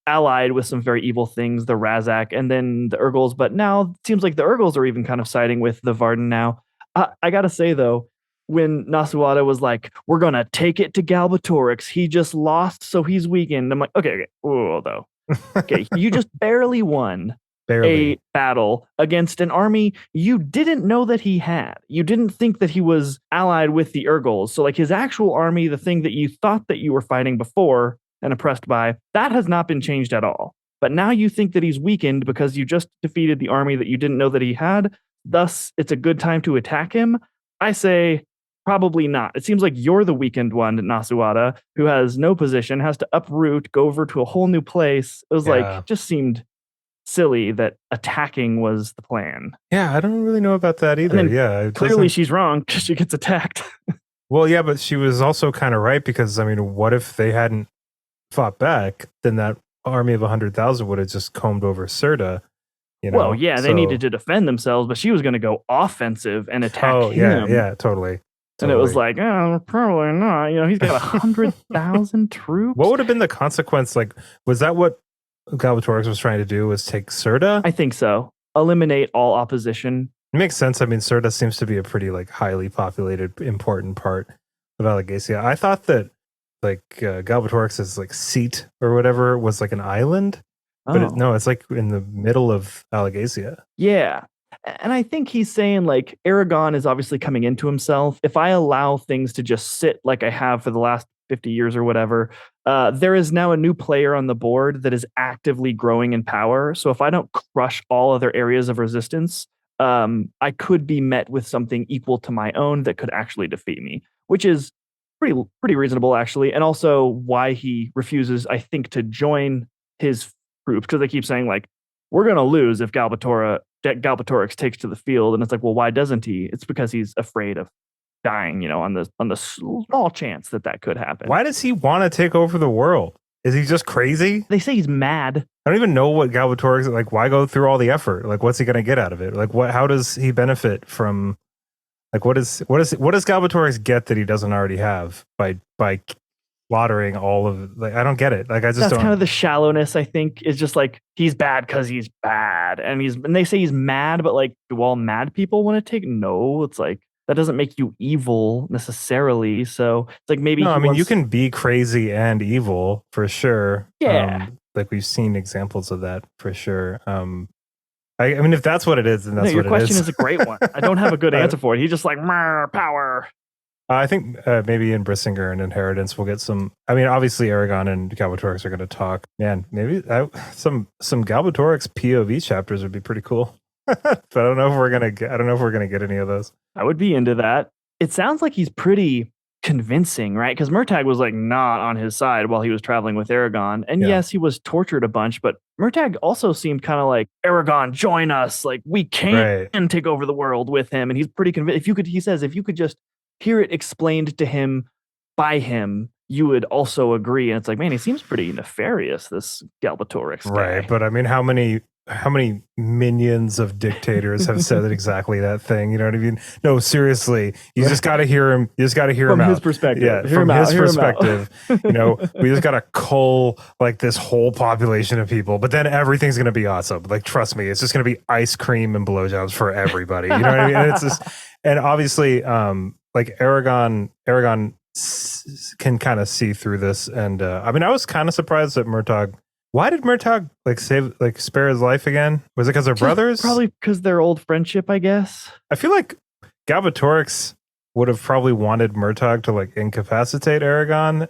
allied with some very evil things, the Razak and then the Urgles, but now it seems like the Urgles are even kind of siding with the Varden now. I gotta say though, when Nasuada was like, we're gonna take it to Galbatorix, he just lost, so he's weakened. I'm like, okay. Oh, though. Okay, you just barely won a battle against an army you didn't know that he had. You didn't think that he was allied with the Urgles. So like his actual army, the thing that you thought that you were fighting before and oppressed by, that has not been changed at all. But now you think that he's weakened because you just defeated the army that you didn't know that he had. Thus, it's a good time to attack him. I say probably not. It seems like you're the weakened one, Nasuada, who has no position, has to uproot, go over to a whole new place. It was like, just seemed silly that attacking was the plan. Yeah, I don't really know about that either. Yeah, clearly she's wrong because she gets attacked. Well, yeah, but she was also kind of right because, I mean, what if they hadn't fought back? Then that army of 100,000 would have just combed over Serta. Well, yeah, they needed to defend themselves, but she was going to go offensive and attack him. Yeah, totally. And it was like, oh, probably not. He's got 100,000 troops. What would have been the consequence? Like, was that what Galbatorix was trying to do? Was take Serta? I think so. Eliminate all opposition. It makes sense. I mean, Serta seems to be a pretty like highly populated, important part of Alagaësia. I thought that like Galbatorix's like seat or whatever was like an island, but no, it's like in the middle of Alagaësia. Yeah. And I think he's saying like Eragon is obviously coming into himself. If I allow things to just sit like I have for the last 50 years or whatever, there is now a new player on the board that is actively growing in power. So if I don't crush all other areas of resistance, I could be met with something equal to my own that could actually defeat me, which is pretty reasonable actually. And also why he refuses, I think, to join his troops, because they keep saying like, we're going to lose if Galbatorix takes to the field. And it's like, well, why doesn't he? It's because he's afraid of dying, on the small chance that could happen. Why does he want to take over the world? Is he just crazy? They say he's mad. I don't even know what Galbatorix, like, why go through all the effort? Like, what's he going to get out of it? Like, how does he benefit from, like, what does Galbatorix get that he doesn't already have by slaughtering all of, like, I don't get it. Like, I just That's don't. kind of the shallowness, I think, is just like, he's bad because he's bad. And they say he's mad, but like, do all mad people want to take? No, it's like, that doesn't make you evil necessarily. So it's like maybe. No, I mean, you can be crazy and evil for sure. Yeah. Like we've seen examples of that for sure. I mean, if that's what it is, then that's what it is. Your question is a great one. I don't have a good answer for it. He's just like, power. I think maybe in Brissinger and Inheritance we'll get some. I mean, obviously Eragon and Galbatorix are going to talk. Man, maybe some Galbatorix POV chapters would be pretty cool. But I don't know if we're gonna get any of those. I would be into that. It sounds like he's pretty convincing, right? Because Murtagh was like not on his side while he was traveling with Eragon. And yes, he was tortured a bunch, but Murtagh also seemed kind of like, Eragon, join us. Like, we can take over the world with him. And he's pretty convinced. He says, if you could just hear it explained to him by him, you would also agree. And it's like, man, he seems pretty nefarious, this Galbatorix guy. Right. But I mean, how many how many minions of dictators have said exactly that thing? You know what I mean? No, seriously, you just got to hear him. You just got to hear From him his out. perspective. Yeah, Hear from him his out, hear him out. perspective, you know, we just got to cull like this whole population of people, but then everything's gonna be awesome. Like, trust me, it's just gonna be ice cream and blowjobs for everybody. You know what I mean? And it's just, and obviously, like Aragon can kind of see through this, and I mean, I was kind of surprised that Murtagh. Why did Murtagh spare his life again? Was it because they're brothers? Probably because their old friendship, I guess. I feel like Galbatorix would have probably wanted Murtagh to like incapacitate Eragon,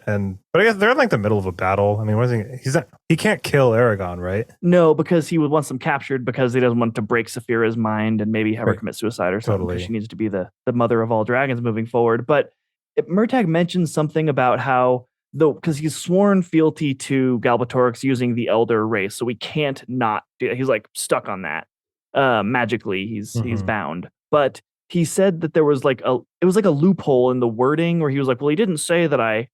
but I guess they're in like the middle of a battle. I mean, he can't kill Eragon, right? No, because he would want them captured because he doesn't want to break Saphira's mind and maybe have her Right. commit suicide or something, because Totally. she needs to be the mother of all dragons moving forward. But Murtagh mentions something about how, though, because he's sworn fealty to Galbatorix using the Elder race, so we can't not do that. He's like stuck on that. Magically, he's bound. But he said that there was like it was like a loophole in the wording where he was like, well, he didn't say that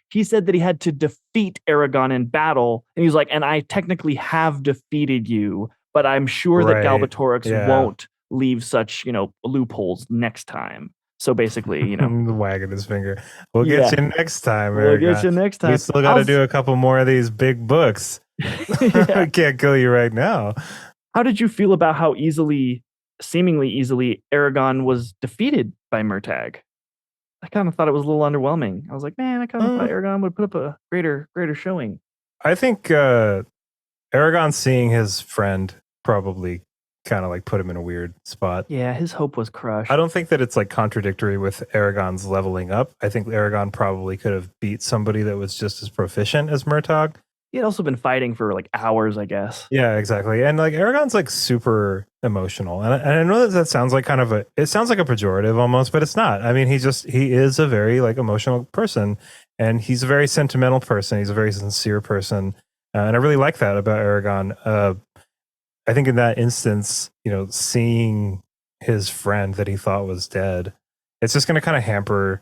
he said that he had to defeat Eragon in battle, and he was like, and I technically have defeated you, but I'm sure that Galbatorix won't leave such, loopholes next time. So basically, wagging his finger. We'll get you next time. We'll get you next time. We still got to do a couple more of these big books. I can't kill you right now. How did you feel about how seemingly easily, Eragon was defeated by Murtagh? I kind of thought it was a little underwhelming. I was like, man, I kind of thought Eragon would put up a greater showing. I think Eragon seeing his friend probably kind of like put him in a weird spot. Yeah, his hope was crushed. I don't think that it's like contradictory with Eragon's leveling up. I think Eragon probably could have beat somebody that was just as proficient as Murtagh. He had also been fighting for like hours, I guess. Yeah, exactly. And like Eragon's like super emotional. And I know that sounds like it sounds like a pejorative almost, but it's not. I mean, he is a very like emotional person, and he's a very sentimental person. He's a very sincere person. And I really like that about Eragon. I think in that instance, seeing his friend that he thought was dead, it's just going to kind of hamper.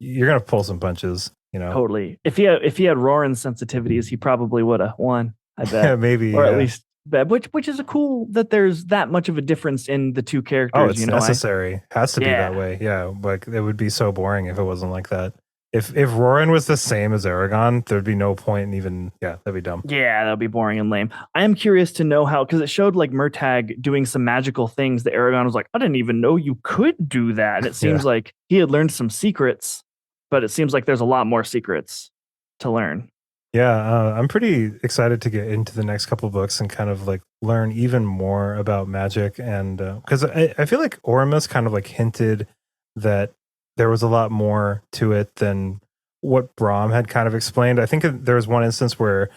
You're going to pull some punches, Totally. If he had Roran's sensitivities, he probably would have won. I bet. Yeah, maybe, or at least bet. Which is cool that there's that much of a difference in the two characters. Oh, it's necessary. Has to be that way. Yeah, like it would be so boring if it wasn't like that. If Roran was the same as Eragon, there'd be no point in even, that'd be dumb. Yeah, that'd be boring and lame. I am curious to know how, because it showed like Murtagh doing some magical things that Eragon was like, I didn't even know you could do that. And it seems like he had learned some secrets, but it seems like there's a lot more secrets to learn. Yeah, I'm pretty excited to get into the next couple books and kind of like learn even more about magic. And because I feel like Oramus kind of like hinted that there was a lot more to it than what Brahm had kind of explained. I think there was one instance where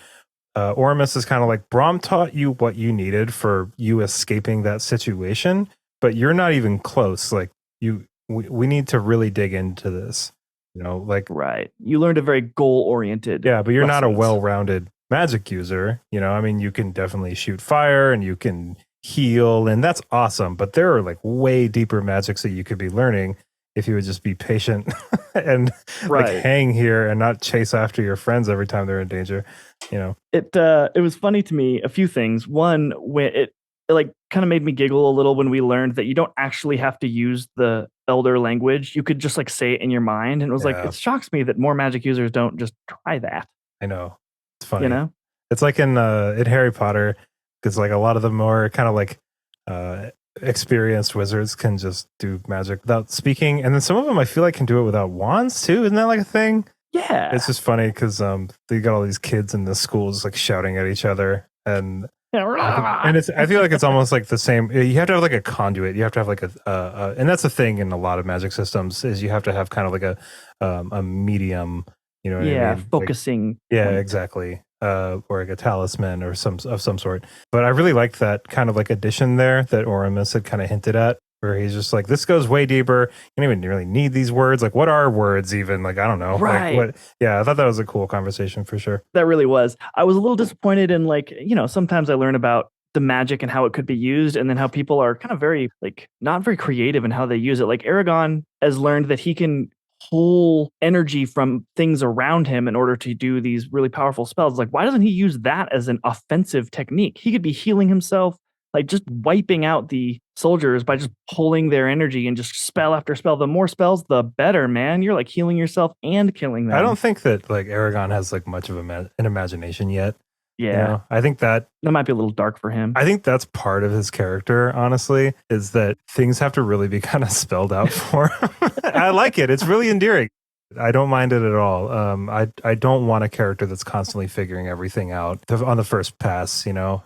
Oramus is kind of like, Brahm taught you what you needed for you escaping that situation, but you're not even close. Like we need to really dig into this, right. You learned a very goal-oriented. Yeah, but you're not a well-rounded magic user. I mean, you can definitely shoot fire and you can heal, and that's awesome. But there are like way deeper magics that you could be learning if you would just be patient and like hang here and not chase after your friends every time they're in danger. It was funny to me, a few things. One, when it like kind of made me giggle a little when we learned that you don't actually have to use the Elder language. You could just like say it in your mind, and it was like, it shocks me that more magic users don't just try that. I know, it's funny. It's like in Harry Potter, because like a lot of the more kind of like experienced wizards can just do magic without speaking, and then some of them I feel like can do it without wands too. Isn't that like a thing? Yeah, it's just funny because they got all these kids in the schools like shouting at each other, and I feel like it's almost like the same. You have to have like a conduit. You have to have like and that's the thing in a lot of magic systems is you have to have kind of like a medium. You know what I mean? Focusing. Like, exactly. Or like a talisman or some sort. But I really liked that kind of like addition there that Oramus had kind of hinted at, where he's just like, this goes way deeper. You don't even really need these words. Like, what are words even? Like, I don't know. Right. Like, I thought that was a cool conversation for sure. That really was. I was a little disappointed in like, sometimes I learn about the magic and how it could be used, and then how people are kind of very like not very creative in how they use it. Like Eragon has learned that he can pull energy from things around him in order to do these really powerful spells. Like, why doesn't he use that as an offensive technique? He could be healing himself, like just wiping out the soldiers by just pulling their energy and just spell after spell. The more spells, the better, man. You're like healing yourself and killing them. I don't think that like Eragon has like much of an imagination yet. Yeah. You know? I think that might be a little dark for him. I think that's part of his character, honestly, is that things have to really be kind of spelled out for him. I like it. It's really endearing. I don't mind it at all. I don't want a character that's constantly figuring everything out on the first pass, you know.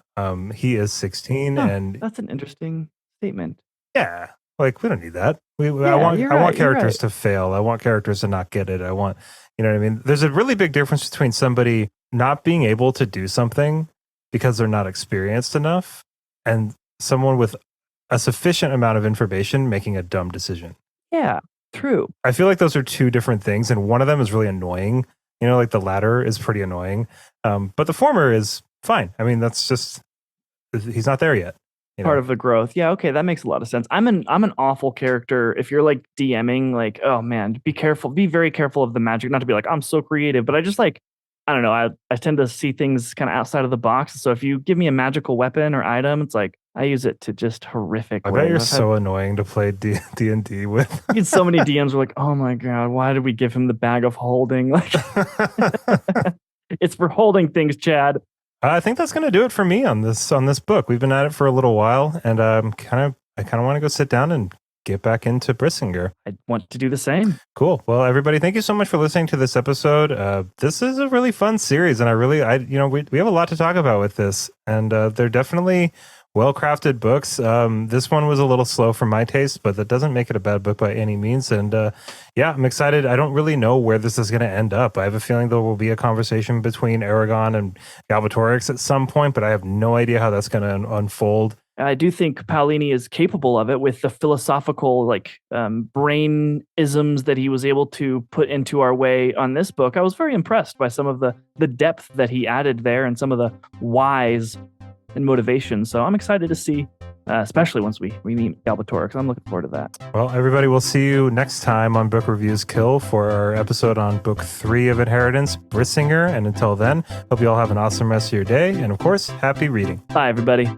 He is 16 and that's an interesting statement. Yeah. Like we don't need that. I want characters to fail. I want characters to not get it. I want, you know what I mean? There's a really big difference between somebody not being able to do something because they're not experienced enough and someone with a sufficient amount of information making a dumb decision. Yeah, true. I feel like those are two different things, and one of them is really annoying. You know, like the latter is pretty annoying, but the former is fine. I mean, that's just he's not there yet. Part of the growth. Yeah, okay, that makes a lot of sense. I'm an awful character. If you're like DMing, like, oh man, be careful, be very careful of the magic. Not to be like, I'm so creative, but I just like, I don't know, I tend to see things kind of outside of the box. So if you give me a magical weapon or item, it's like I use it to just horrific ways. I bet you're so annoying to play D&D with. So many DMs are like, oh my god, why did we give him the bag of holding? Like, it's for holding things, Chad. I think that's going to do it for me on this book. We've been at it for a little while, and I kind of want to go sit down and get back into Brissinger. I want to do the same. Cool. Well, everybody, thank you so much for listening to this episode. This is a really fun series, and we have a lot to talk about with this, and they're definitely well-crafted books. This one was a little slow for my taste, but that doesn't make it a bad book by any means. And yeah, I'm excited. I don't really know where this is going to end up. I have a feeling there will be a conversation between Eragon and Galbatorix at some point, but I have no idea how that's going to unfold. I do think Paolini is capable of it with the philosophical, like brain isms that he was able to put into our way on this book. I was very impressed by some of the depth that he added there and some of the whys and motivation. So I'm excited to see, especially once we meet Galbatorix. I'm looking forward to that. Well, everybody, we'll see you next time on Book Reviews Kill for our episode on Book 3 of Inheritance, Brissinger. And until then, hope you all have an awesome rest of your day. And of course, happy reading. Bye, everybody.